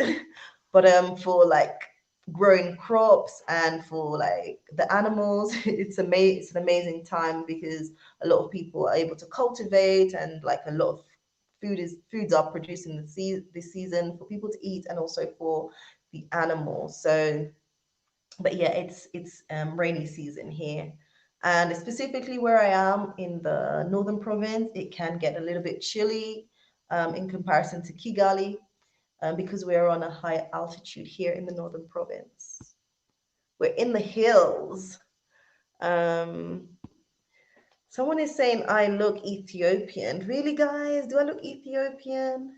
But for like growing crops and for like the animals, it's an amazing time because a lot of people are able to cultivate, and like a lot of foods are produced in this season for people to eat and also for the animals. So but yeah, it's rainy season here. And specifically where I am in the northern province, it can get a little bit chilly, in comparison to Kigali, because we're on a high altitude here in the northern province. We're in the hills. Um, Someone is saying I look Ethiopian. Really, guys? Do I look Ethiopian?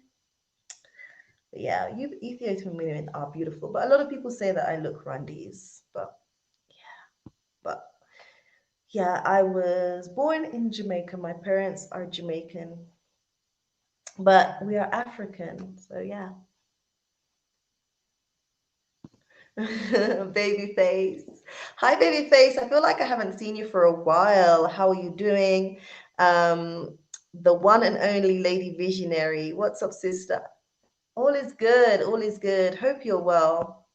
But yeah, you Ethiopian women are beautiful, but a lot of people say that I look Rwandese. But yeah, I was born in Jamaica. My parents are Jamaican, but we are African. So yeah. Baby face. Hi, baby face. I feel like I haven't seen you for a while. How are you doing? Um, the one and only Lady Visionary. What's up, sister? All is good. All is good. Hope you're well.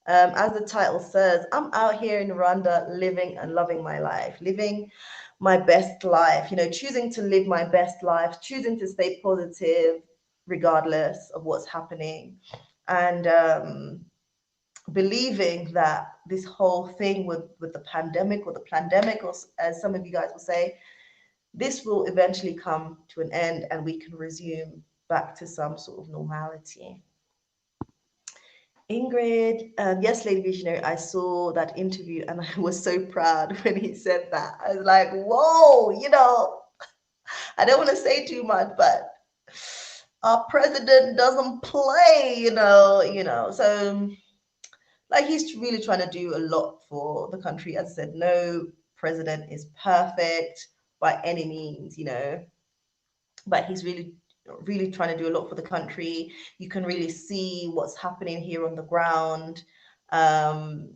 As the title says, I'm out here in Rwanda living and loving my life, living my best life, choosing to live my best life, choosing to stay positive regardless of what's happening. And believing that this whole thing with the pandemic, or the pandemic, or as some of you guys will say, this will eventually come to an end and we can resume back to some sort of normality. Ingrid, yes, Lady Visionary, I saw that interview and I was so proud when he said that. I was like, whoa, I don't want to say too much, but our president doesn't play, So, like, he's really trying to do a lot for the country. As I said, no president is perfect by any means, but he's really trying to do a lot for the country. You can really see what's happening here on the ground, um,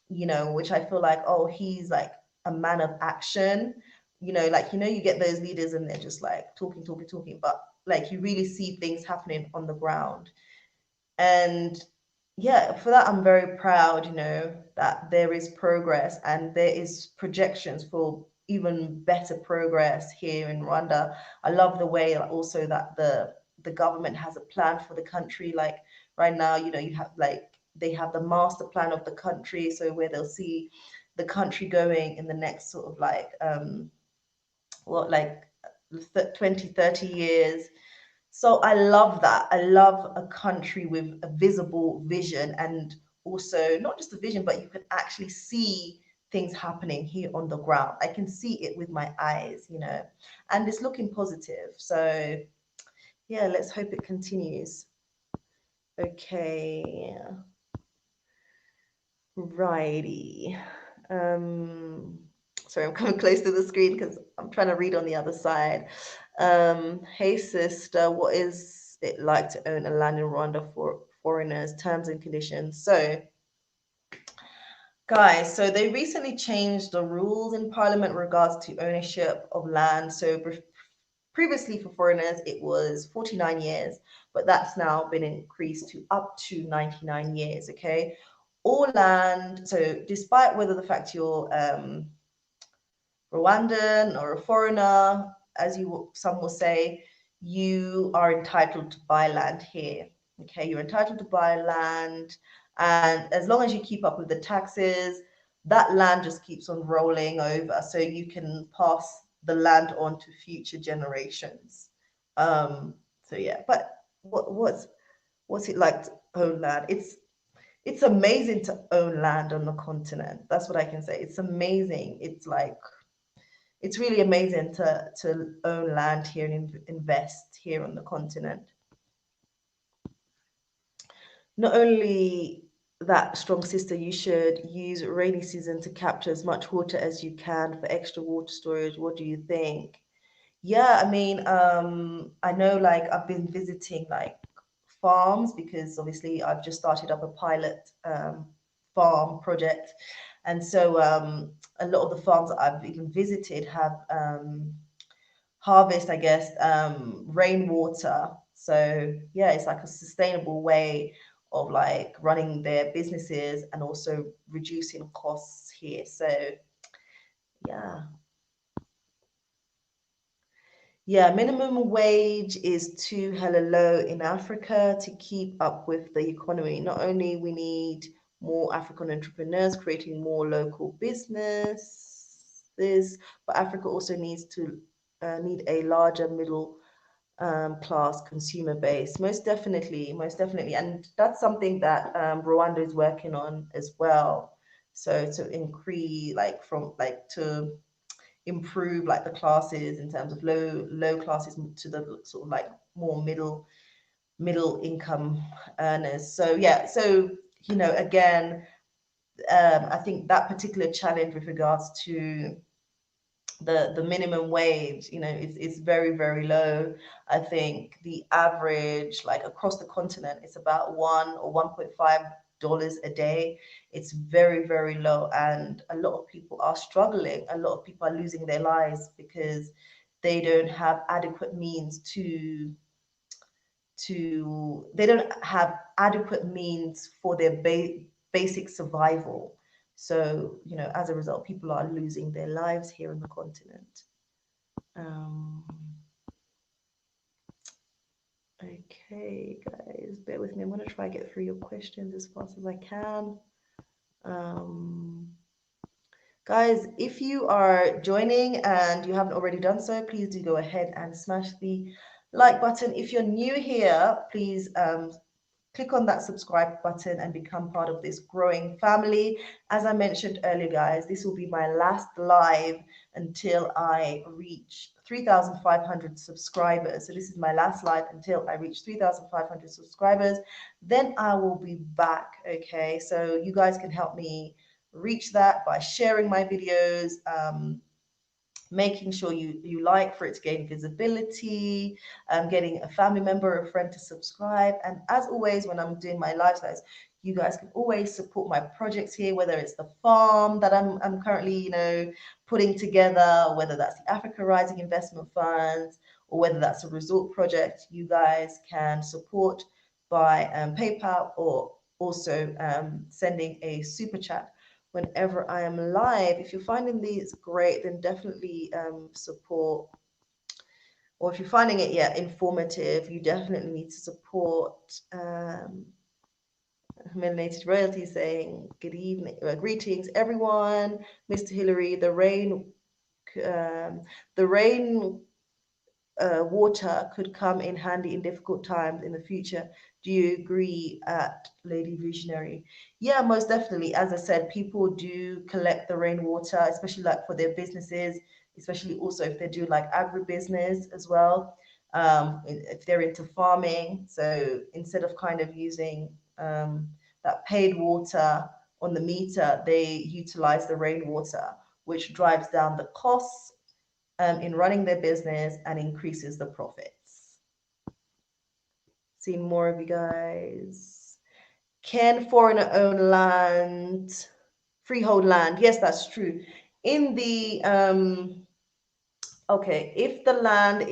which I feel like, oh, he's like a man of action. Like, you get those leaders and they're just like talking, talking, talking, but like you really see things happening on the ground. And yeah, for that, I'm very proud, that there is progress and there is projections for even better progress here in Rwanda. I love the way also that the government has a plan for the country. Like right now, you have like they have the master plan of the country, so where they'll see the country going in the next sort of like what like 20, 30 years. So I love that. I love a country with a visible vision, and also not just a vision, but you can actually see things happening here on the ground. I can see it with my eyes, and it's looking positive. So yeah, let's hope it continues. Okay. Righty. Um, Sorry, I'm coming close to the screen because I'm trying to read on the other side. Hey sister, what is it like to own a land in Rwanda for foreigners? Terms and conditions. So, guys, so they recently changed the rules in Parliament regards to ownership of land. So previously for foreigners, it was 49 years, but that's now been increased to up to 99 years. Okay, all land. So despite whether the fact you're Rwandan or a foreigner, as you some will say, you are entitled to buy land here. Okay, you're entitled to buy land, and as long as you keep up with the taxes, that land just keeps on rolling over, so you can pass the land on to future generations. So yeah, but what's it like to own land? It's amazing to own land on the continent. That's what I can say. It's amazing. It's really amazing to own land here and invest here on the continent. Not only that, strong sister, you should use rainy season to capture as much water as you can for extra water storage. What do you think? Yeah, I mean, I know like I've been visiting like farms because obviously I've just started up a pilot farm project. And so a lot of the farms that I've even visited have harvest, I guess, rainwater. So yeah, it's like a sustainable way of like running their businesses and also reducing costs here. So yeah. Yeah, minimum wage is too hella low in Africa to keep up with the economy. Not only we need more African entrepreneurs creating more local businesses, but Africa also needs to need a larger middle class consumer base. Most definitely, and that's something that Rwanda is working on as well. So to increase, like from like to improve like the classes in terms of low classes to the sort of like more middle income earners. So yeah, so again, I think that particular challenge with regards to the minimum wage, is very, very low. I think the average, like across the continent, it's about $1 or $1.5 a day. It's very, very low, and a lot of people are struggling. A lot of people are losing their lives because they don't have adequate means they don't have adequate means for their basic survival. So, as a result, people are losing their lives here on the continent. Um, okay, guys, bear with me. I'm going to try to get through your questions as fast as I can. Um, guys, if you are joining and you haven't already done so, please do go ahead and smash the like button. If you're new here, please click on that subscribe button and become part of this growing family. As I mentioned earlier, guys, this will be my last live until I reach 3,500 subscribers. So this is my last live until I reach 3,500 subscribers. Then I will be back, okay? So you guys can help me reach that by sharing my videos, making sure you like for it to gain visibility, getting a family member or a friend to subscribe. And as always, when I'm doing my live slides, you guys can always support my projects here, whether it's the farm that I'm currently, putting together, whether that's the Africa Rising Investment Funds, or whether that's a resort project. You guys can support by PayPal or also sending a super chat whenever I am live. If you're finding these great, then definitely support. Or if you're finding it, informative, you definitely need to support. Melanated Royalty saying good evening, greetings everyone. Mr. Hillary, the rain water could come in handy in difficult times in the future. Do you agree, at Lady Visionary? Yeah, most definitely. As I said, people do collect the rainwater, especially like for their businesses, especially also if they do like agribusiness as well. If they're into farming, so instead of kind of using that paid water on the meter, they utilize the rainwater. which drives down the costs in running their business and increases the profits. Seeing more of you guys. Can foreigner own land, freehold land? Yes, that's true. In the okay, if the land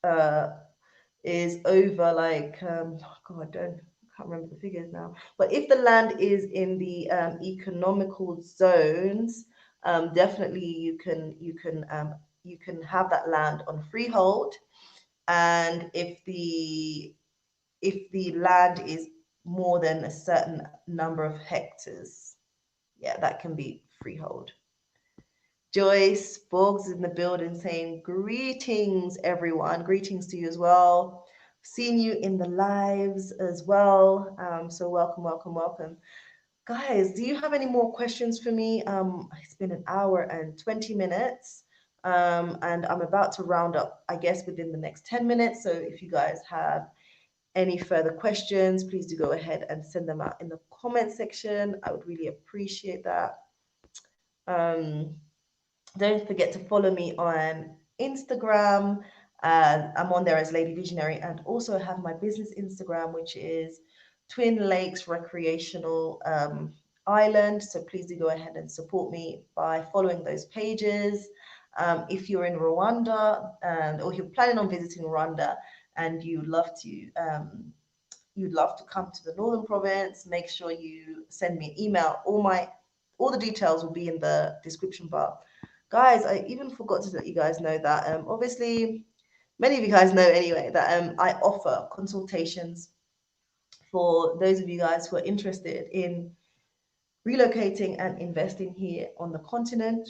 uh is over like God, I can't remember the figures now. But if the land is in the economical zones, definitely you can have that land on freehold. And if the land is more than a certain number of hectares, yeah, that can be freehold. Joyce Boggs in the building saying, greetings, everyone. Greetings to you as well. Seeing you in the lives as well. So welcome, welcome, welcome. Guys, do you have any more questions for me? It's been an hour and 20 minutes. And I'm about to round up, I guess, within the next 10 minutes. So if you guys have any further questions, please do go ahead and send them out in the comment section. I would really appreciate that. Don't forget to follow me on Instagram. I'm on there as Lady Visionary, and also have my business Instagram, which is Twin Lakes Recreational Island. So please do go ahead and support me by following those pages. If you're in Rwanda or you're planning on visiting Rwanda and you'd love to come to the Northern Province, make sure you send me an email. All the details will be in the description bar. Guys, I even forgot to let you guys know that obviously many of you guys know anyway that I offer consultations for those of you guys who are interested in relocating and investing here on the continent.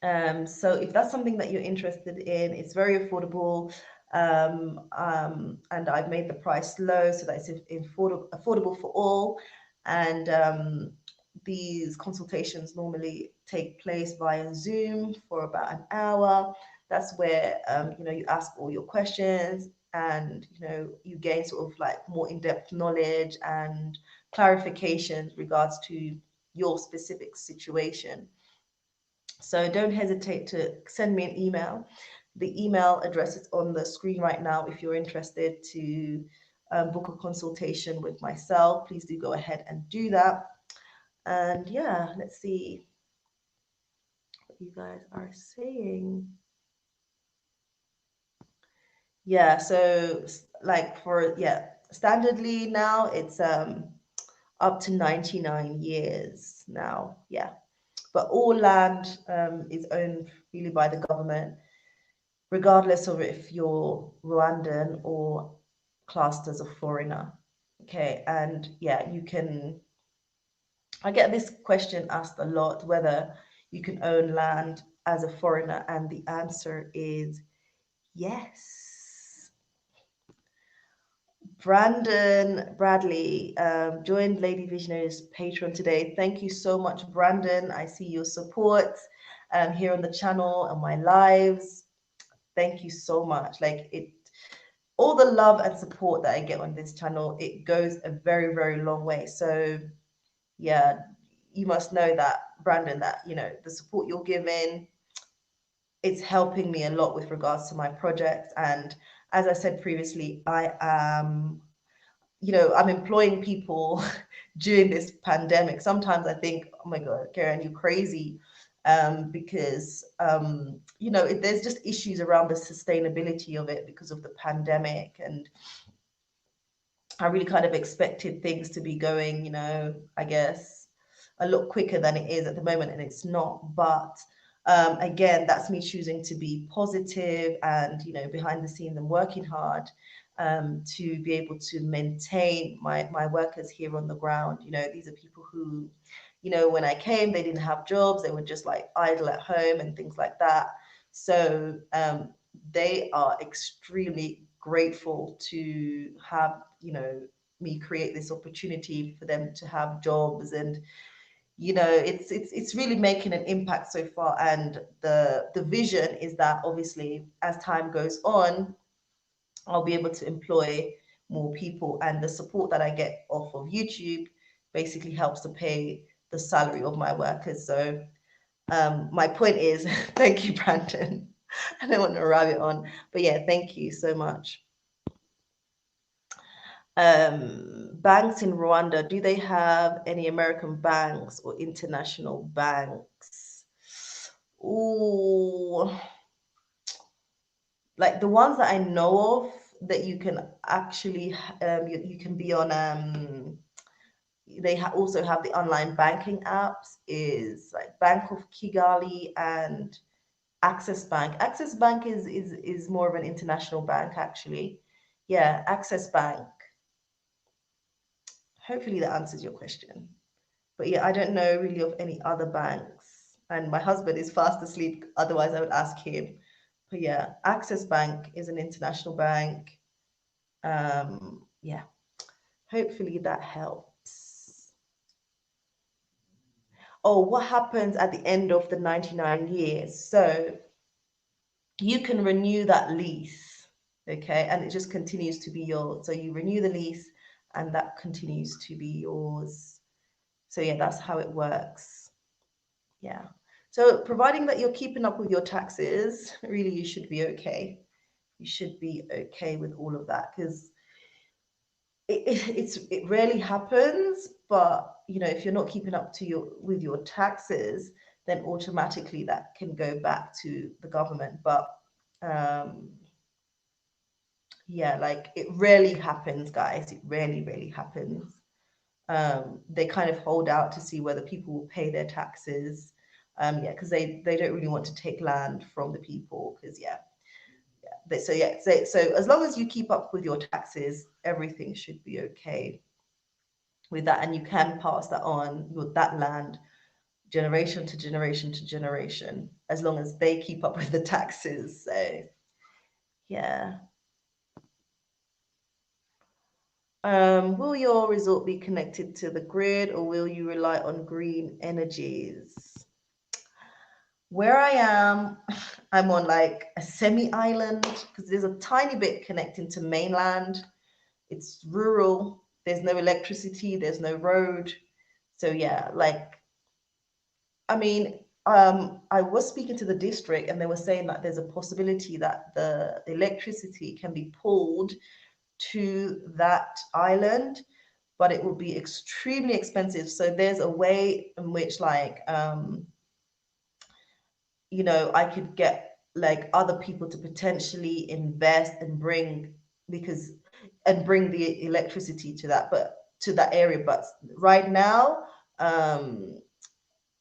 So if that's something that you're interested in, it's very affordable. And I've made the price low so that it's affordable for all. And these consultations normally take place via Zoom for about an hour. That's where you ask all your questions, and you gain sort of like more in-depth knowledge and clarifications regards to your specific situation. So don't hesitate to send me an email. The email address is on the screen right now. If you're interested to book a consultation with myself, please do go ahead and do that. And yeah, let's see what you guys are saying. Yeah, so like standardly now it's up to 99 years now. Yeah. But all land is owned really by the government, regardless of if you're Rwandan or classed as a foreigner. Okay, and yeah, I get this question asked a lot, whether you can own land as a foreigner, and the answer is yes. Brandon Bradley joined Lady Visionary's Patreon today. Thank you so much, Brandon. I see your support here on the channel and my lives. Thank you so much. All the love and support that I get on this channel, it goes a very, very long way. So yeah, you must know that, Brandon, that the support you're giving, it's helping me a lot with regards to my project. And as I said previously, I'm employing people during this pandemic. Sometimes I think, oh my God, Karen, you're crazy. Because there's just issues around the sustainability of it because of the pandemic. And I really kind of expected things to be going, I guess a lot quicker than it is at the moment, and it's not. But again, that's me choosing to be positive and, behind the scenes and working hard to be able to maintain my workers here on the ground. These are people who, when I came, they didn't have jobs. They were just like idle at home and things like that. So they are extremely grateful to have, me create this opportunity for them to have jobs. And it's really making an impact so far. And the vision is that obviously as time goes on, I'll be able to employ more people, and the support that I get off of YouTube basically helps to pay the salary of my workers. So my point is, thank you, Brandon. I don't want to rabbit on, but yeah, thank you so much. Banks in Rwanda, do they have any American banks or international banks? Ooh, like the ones that I know of that you can actually you can be on they also have the online banking apps is like Bank of Kigali and Access Bank. Access Bank is more of an international bank actually. Yeah, Access Bank. Hopefully that answers your question. But yeah, I don't know really of any other banks. And my husband is fast asleep, otherwise I would ask him. But yeah, Access Bank is an international bank. Yeah, hopefully that helps. Oh, what happens at the end of the 99 years? So you can renew that lease, okay? And it just continues to be yours. So you renew the lease and that continues to be yours. So yeah, that's how it works. Yeah. So providing that you're keeping up with your taxes, really you should be okay. You should be okay with all of that because it rarely happens, but you know, if you're not keeping up to your with your taxes, then automatically that can go back to the government. But um yeah, like it rarely happens, guys. It rarely happens. They kind of hold out to see whether people will pay their taxes. Yeah, because they don't really want to take land from the people. Because so as long as you keep up with your taxes, everything should be okay with that, and you can pass that on that land generation to generation to generation as long as they keep up with the taxes. So yeah. Will your resort be connected to the grid or will you rely on green energies? Where I am, I'm on like a semi-island because there's a tiny bit connecting to mainland. It's rural. There's no electricity. There's no road. So yeah, like I mean, I was speaking to the district and they were saying that there's a possibility that the electricity can be pulled to that island, but it will be extremely expensive. So there's a way in which you know, I could get like other people to potentially invest and bring because and bring the electricity to that, but to that area. But right now,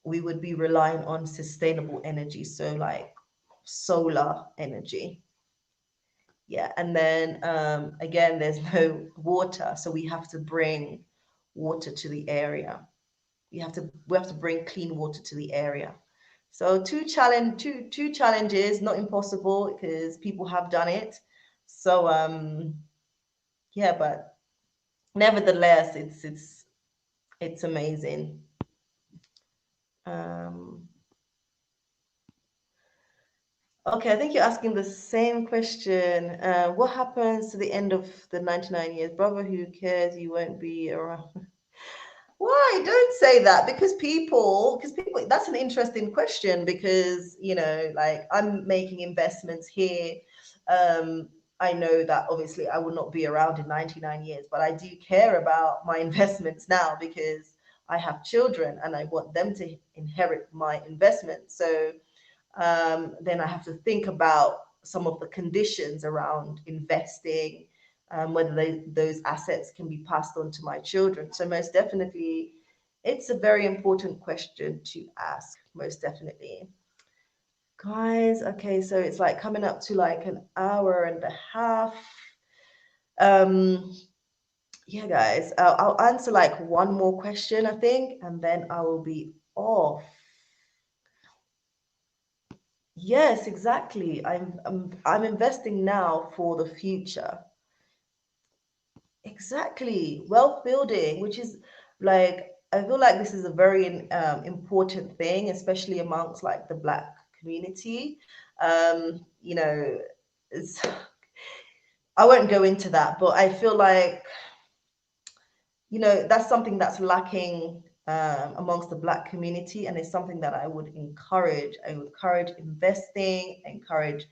we would be relying on sustainable energy, so like solar energy. Yeah, and then again, there's no water, so we have to bring water to the area. We have to bring clean water to the area. So two challenges, not impossible because people have done it. So yeah, but nevertheless, it's amazing. Um, okay, I think you're asking the same question. What happens to the end of the 99 years? Brother, who cares? You won't be around. Why? Don't say that because people, that's an interesting question because, you know, like I'm making investments here. Um, I know that obviously I will not be around in 99 years, but I do care about my investments now because I have children and I want them to inherit my investment. So then I have to think about some of the conditions around investing, whether those assets can be passed on to my children. So most definitely, it's a very important question to ask, most definitely. Guys, okay, so it's like coming up to like an hour and a half. Um, yeah, guys, I'll answer like one more question, I think, and then I will be off. Yes, exactly. I'm investing now for the future. Exactly. Wealth building, which is like I feel like this is a very important thing, especially amongst like the Black community. You know, it's, I won't go into that, but I feel like you know that's something that's lacking amongst the Black community, and it's something that I would encourage. I would encourage investing, encourage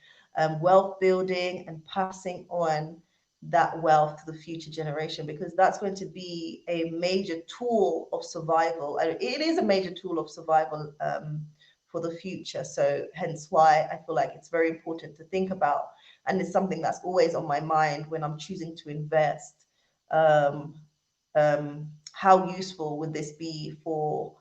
wealth building, and passing on that wealth to the future generation, because that's going to be a major tool of survival. It is a major tool of survival for the future. So hence why I feel like it's very important to think about, and it's something that's always on my mind when I'm choosing to invest. Um, how useful would this be for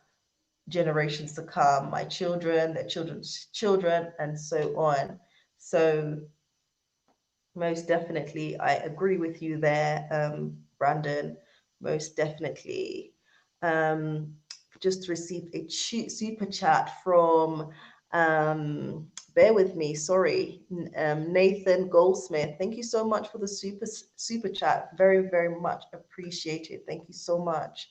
generations to come, my children, their children's children, and so on. So most definitely, I agree with you there, Brandon. Most definitely. Um, just received a super chat from, bear with me, sorry, Nathan Goldsmith. Thank you so much for the super chat. Very, very much appreciated. Thank you so much.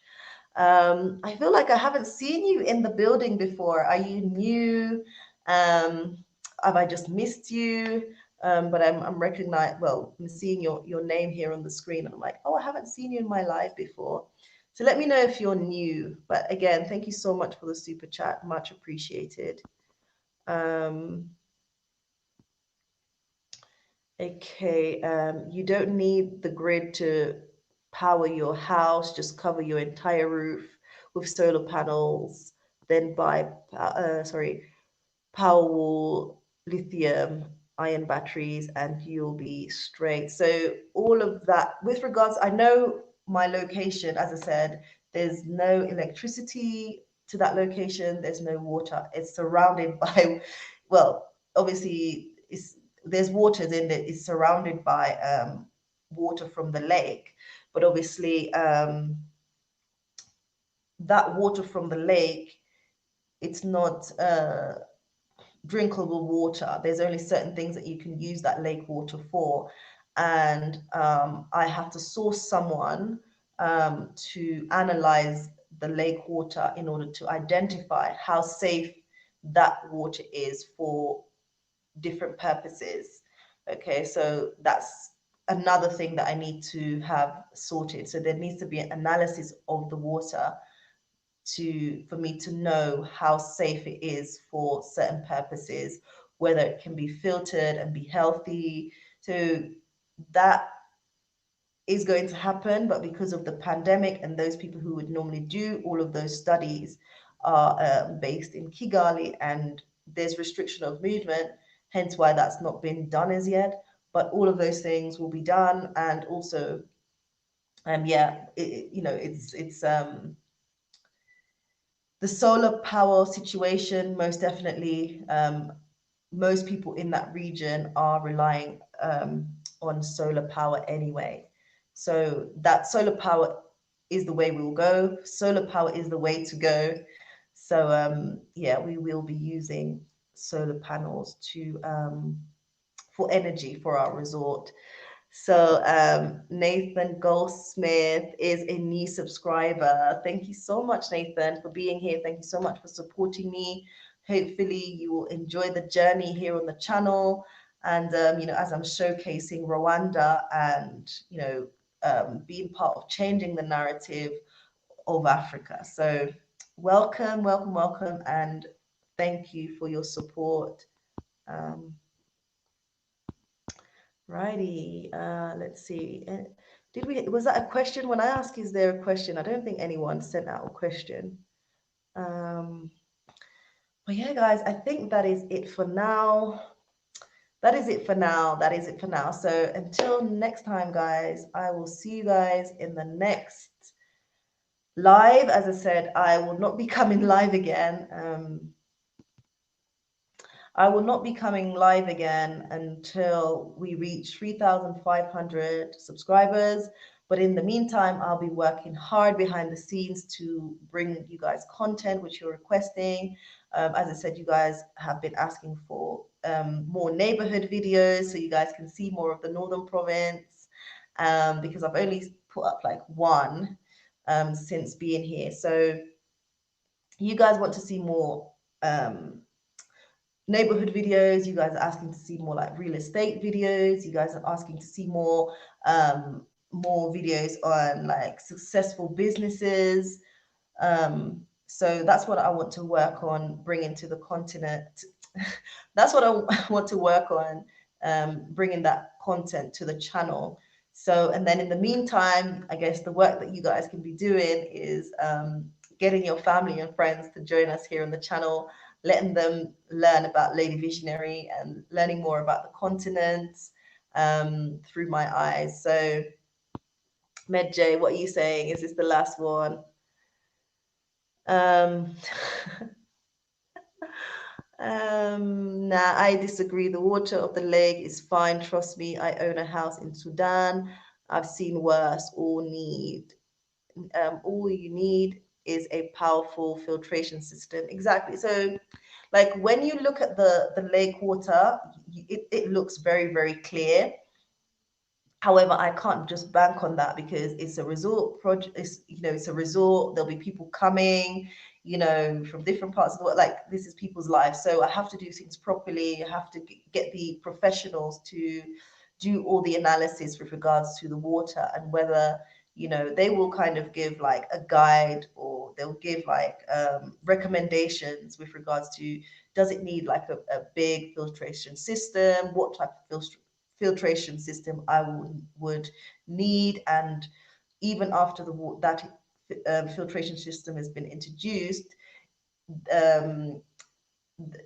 I feel like I haven't seen you in the building before. Are you new? Um, have I just missed you? But I'm I'm seeing your name here on the screen, and I'm like, oh, I haven't seen you in my live before. So let me know if you're new. But again, thank you so much for the super chat. Much appreciated. Um, okay, you don't need the grid to power your house. Just cover your entire roof with solar panels, then buy, Powerwall lithium ion batteries, and you'll be straight. So all of that with regards, I know my location, as I said, there's no electricity to that location, there's no water. It's surrounded by, well, obviously there's water, then it's surrounded by water from the lake, but obviously that water from the lake, it's not drinkable water. There's only certain things that you can use that lake water for. And I have to source someone to analyze the lake water in order to identify how safe that water is for different purposes. Okay, so that's another thing that I need to have sorted. So there needs to be an analysis of the water for me to know how safe it is for certain purposes, whether it can be filtered and be healthy. So that is going to happen, but because of the pandemic and those people who would normally do all of those studies are based in Kigali, and there's restriction of movement, hence why that's not been done as yet. But all of those things will be done, and also, yeah, it's the solar power situation, most definitely, most people in that region are relying on solar power anyway. So that solar power is the way we will go. Solar power is the way to go. So yeah, we will be using solar panels to for energy for our resort. So Nathan Goldsmith is a new subscriber. Thank you so much, Nathan, for being here. Thank you so much for supporting me. Hopefully you will enjoy the journey here on the channel. And, as I'm showcasing Rwanda and, being part of changing the narrative of Africa. So welcome, welcome, welcome. And thank you for your support. Righty. Let's see. Was that a question? When I ask, is there a question? I don't think anyone sent out a question. But yeah, guys, I think that is it for now. That is it for now. That is it for now. So until next time, guys, I will see you guys in the next live. As I said, I will not be coming live again. I will not be coming live again until we reach 3,500 subscribers. But in the meantime, I'll be working hard behind the scenes to bring you guys content which you're requesting. As I said, you guys have been asking for more neighborhood videos so you guys can see more of the Northern Province, because I've only put up like one since being here. So you guys want to see more neighborhood videos, you guys are asking to see more like real estate videos, you guys are asking to see more videos on like successful businesses, So that's what I want to work on bringing to the continent. That's what I want to work on, bringing that content to the channel. So, and then in the meantime, I guess the work that you guys can be doing is getting your family and friends to join us here on the channel, letting them learn about Lady Visionary and learning more about the continent through my eyes. So, Med J, what are you saying? Is this the last one? Um, nah, I disagree. The water of the lake is fine. Trust me, I own a house in Sudan. I've seen worse. All you need is a powerful filtration system. Exactly. So, like when you look at the lake water, it looks very, very clear. However, I can't just bank on that because it's a resort project. It's a resort. There'll be people coming, from different parts of the world. Like this is people's lives, so I have to do things properly. I have to get the professionals to do all the analysis with regards to the water and whether they will kind of give like a guide or they'll give like recommendations with regards to does it need like a big filtration system, what type of filtration system I would need, and even after that filtration system has been introduced, um,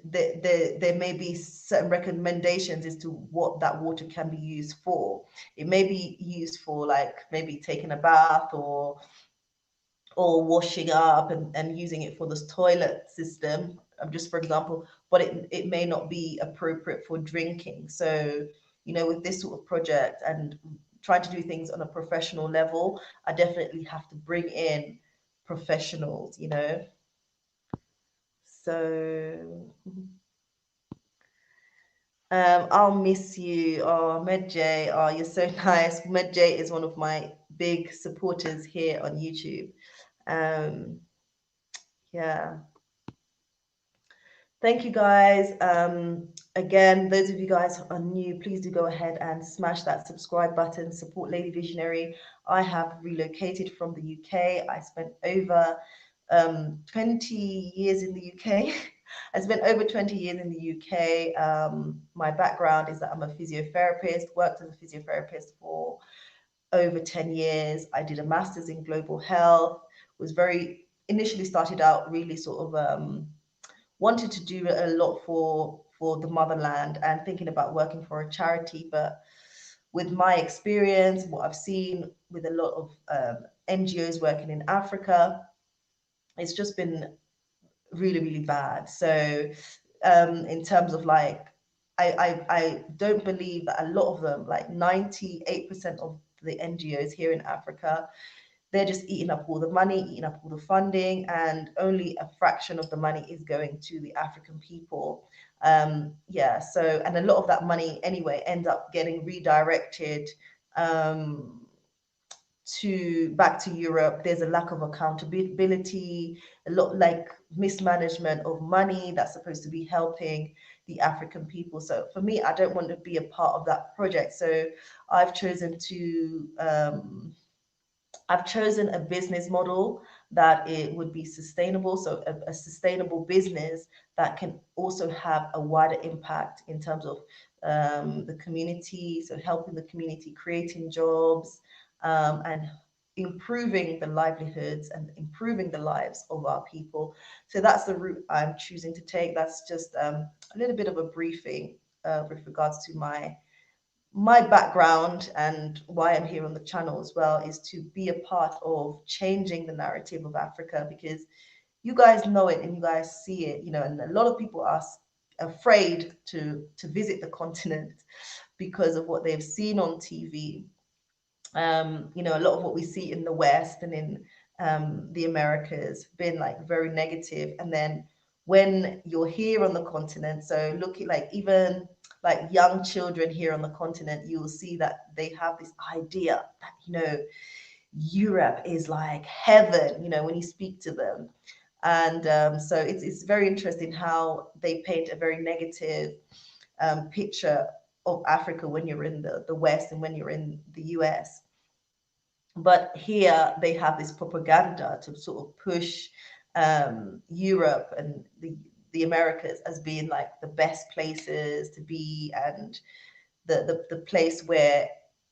there may be certain recommendations as to what that water can be used for. It may be used for like maybe taking a bath or washing up and using it for this toilet system, just for example, but it may not be appropriate for drinking. So, with this sort of project and trying to do things on a professional level, I definitely have to bring in professionals. So, I'll miss you. Oh, Med J, oh, you're so nice. Med J is one of my big supporters here on YouTube. Um, yeah. Thank you guys. Again, those of you guys who are new, please do go ahead and smash that subscribe button, support Lady Visionary. I have relocated from the UK. I spent over 20 years in the UK. I spent over 20 years in the UK. My background is that I'm a physiotherapist, worked as a physiotherapist for over 10 years. I did a master's in global health, was very, initially started out really sort of wanted to do a lot for the motherland and thinking about working for a charity. But with my experience, what I've seen with a lot of NGOs working in Africa, it's just been really, really bad. So in terms of like, I don't believe that a lot of them, like 98% of the NGOs here in Africa, they're just eating up all the money, eating up all the funding, and only a fraction of the money is going to the African people. Yeah, so, and a lot of that money anyway ends up getting redirected um, to back to Europe. There's a lack of accountability, a lot like mismanagement of money that's supposed to be helping the African people. So for me, I don't want to be a part of that project. So I've chosen to I've chosen a business model that it would be sustainable. So a sustainable business that can also have a wider impact in terms of the community. So helping the community, creating jobs, and improving the livelihoods and improving the lives of our people. So that's the route I'm choosing to take. That's just a little bit of a briefing with regards to my background and why I'm here on the channel as well, is to be a part of changing the narrative of Africa, because you guys know it and you guys see it, and a lot of people are afraid to visit the continent because of what they've seen on TV. A lot of what we see in the West and in the Americas been like very negative. And then when you're here on the continent, so looking like even like young children here on the continent, you will see that they have this idea that, Europe is like heaven, when you speak to them. And so it's very interesting how they paint a very negative picture of Africa when you're in the West and when you're in the US. But here they have this propaganda to sort of push Europe and the Americas as being like the best places to be, and the place where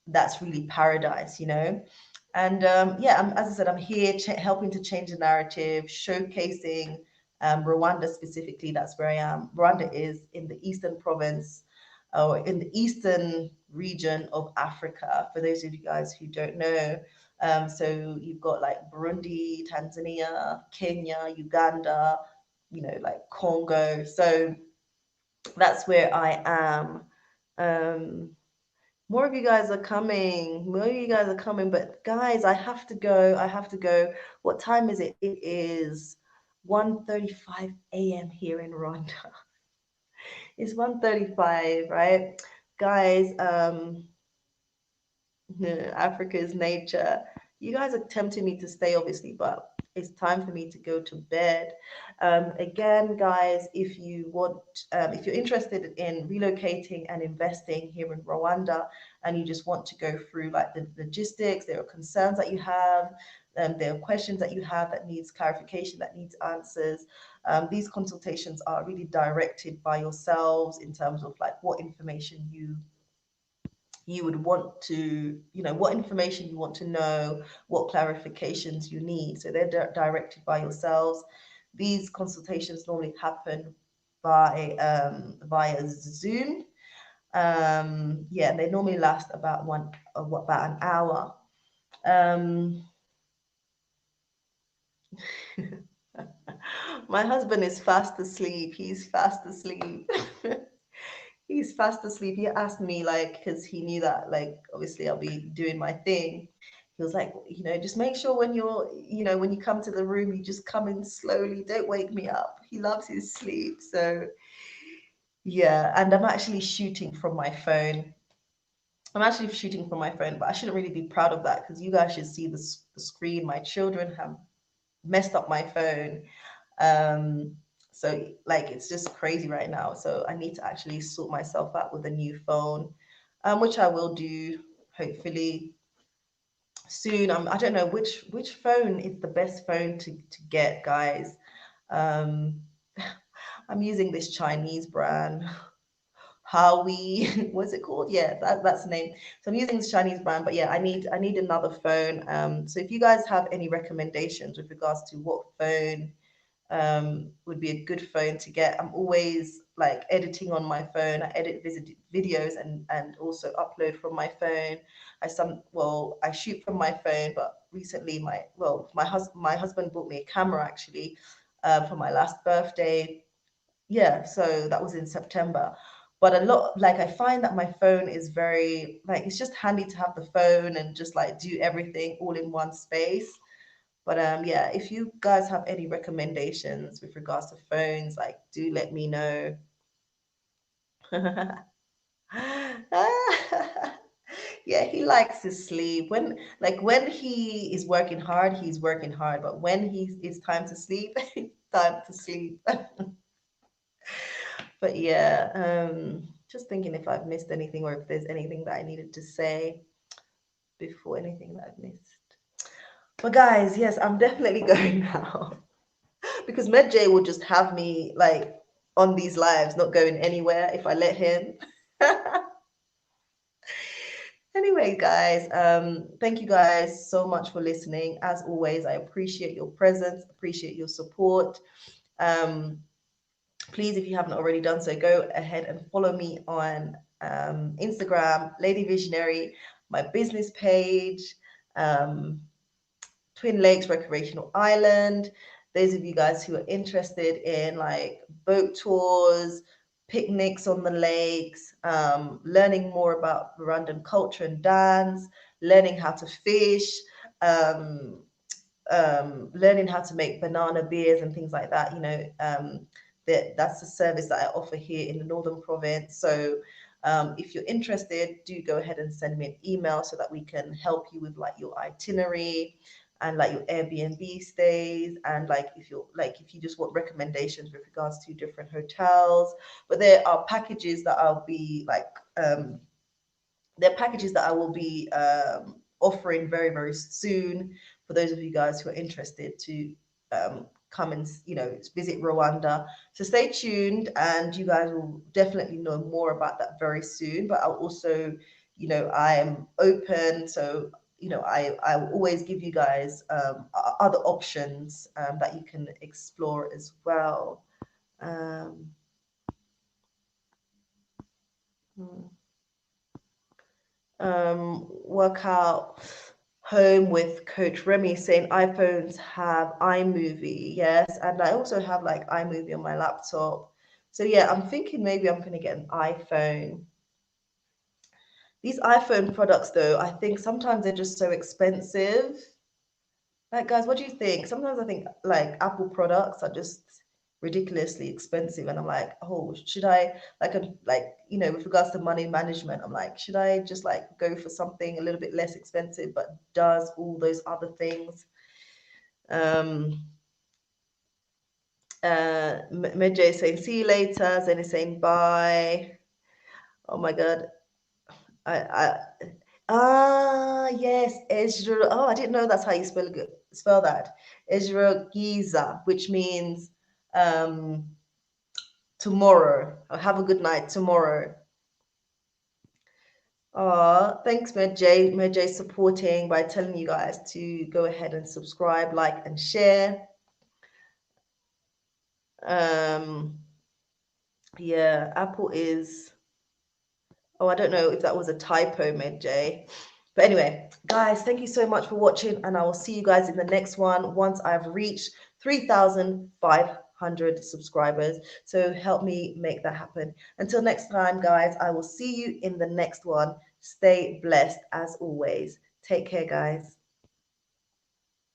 that's really paradise, you know. And yeah, as I said, I'm here helping to change the narrative, showcasing Rwanda specifically. That's where I am. Rwanda is in the eastern province, or in the eastern region of Africa. For those of you guys who don't know, so you've got like Burundi, Tanzania, Kenya, Uganda, you know, like Congo. So that's where I am. Um, More of you guys are coming. More of you guys are coming. But guys, I have to go. I have to go. What time is it? It is 1:35 a.m. here in Rwanda. It's 1:35, right? Guys, Africa's nature. You guys are tempting me to stay, obviously, but it's time for me to go to bed. Again, guys, if you're interested in relocating and investing here in Rwanda, and you just want to go through like the logistics, there are concerns that you have, there are questions that you have that needs clarification, that needs answers. These consultations are really directed by yourselves in terms of like what information you would want to, you know, what information you want to know, what clarifications you need. So they're directed by yourselves. These consultations normally happen by via Zoom. Yeah, and they normally last about an hour. Um, my husband is fast asleep. He's fast asleep. He's fast asleep. He asked me, like, because he knew that, like, obviously I'll be doing my thing. He was like, you know, just make sure when you're, you know, when you come to the room, you just come in slowly. Don't wake me up. He loves his sleep. So, yeah. And I'm actually shooting from my phone. I'm actually shooting from my phone, but I shouldn't really be proud of that because you guys should see the screen. My children have messed up my phone. Um, so like it's just crazy right now. So I need to actually sort myself out with a new phone, which I will do hopefully soon. I don't know which phone is the best phone to get, guys. Um, I'm using this Chinese brand. Howie, what's it called? Yeah, that's the name. So I'm using this Chinese brand, but yeah, I need another phone. So if you guys have any recommendations with regards to what phone would be a good phone to get. I'm always like editing on my phone. I edit videos and also upload from my phone. I shoot from my phone, but recently my husband bought me a camera actually for my last birthday. Yeah, so that was in September. But a lot, like I find that my phone is very like it's just handy to have the phone and just like do everything all in one space. But yeah, if you guys have any recommendations with regards to phones, like do let me know. Yeah, he likes to sleep. When he is working hard, he's working hard. But when it's time to sleep, time to sleep. But yeah, just thinking if I've missed anything or if there's anything that I needed to say before anything that I've missed. But guys, yes, I'm definitely going now. Because Medjay will just have me like on these lives, not going anywhere if I let him. Anyway, guys, thank you guys so much for listening. As always, I appreciate your presence, appreciate your support. Um, Please, if you haven't already done so, go ahead and follow me on Instagram, Lady Visionary, my business page. Um, Twin Lakes Recreational Island. Those of you guys who are interested in like boat tours, picnics on the lakes, learning more about Rwandan culture and dance, learning how to fish, um, learning how to make banana beers and things like that. You know, that's the service that I offer here in the Northern Province. So if you're interested, do go ahead and send me an email so that we can help you with like your itinerary and like your Airbnb stays, and like if you just want recommendations with regards to different hotels. But there are packages that I'll be like there are packages that I will be offering very, very soon for those of you guys who are interested to come and, visit Rwanda. So stay tuned, and you guys will definitely know more about that very soon. But I'll also, I am open. So, I will always give you guys other options that you can explore as well. Um, hmm. Workout home with Coach Remy saying iPhones have iMovie. Yes, and I also have like iMovie on my laptop. So yeah, I'm thinking maybe I'm gonna get an iPhone. These iPhone products though, I think sometimes they're just so expensive. Like, guys, what do you think? Sometimes I think like Apple products are just ridiculously expensive, and I'm like, oh, should I with regards to money management, I'm like, should I just like go for something a little bit less expensive but does all those other things? Um, Medjay is saying see you later. Zen is saying bye. Oh my god, I yes, Ezra. Oh, I didn't know that's how you spell that. Ezra Giza, which means um tomorrow. Have a good night tomorrow. Thanks, Medjay. Medjay supporting by telling you guys to go ahead and subscribe, like, and share. Um, yeah, Apple is. Oh, I don't know if that was a typo, Medjay. But anyway, guys, thank you so much for watching, and I will see you guys in the next one once I've reached 3,500 subscribers. So help me make that happen. Until next time, guys, I will see you in the next one. Stay blessed as always. Take care, guys.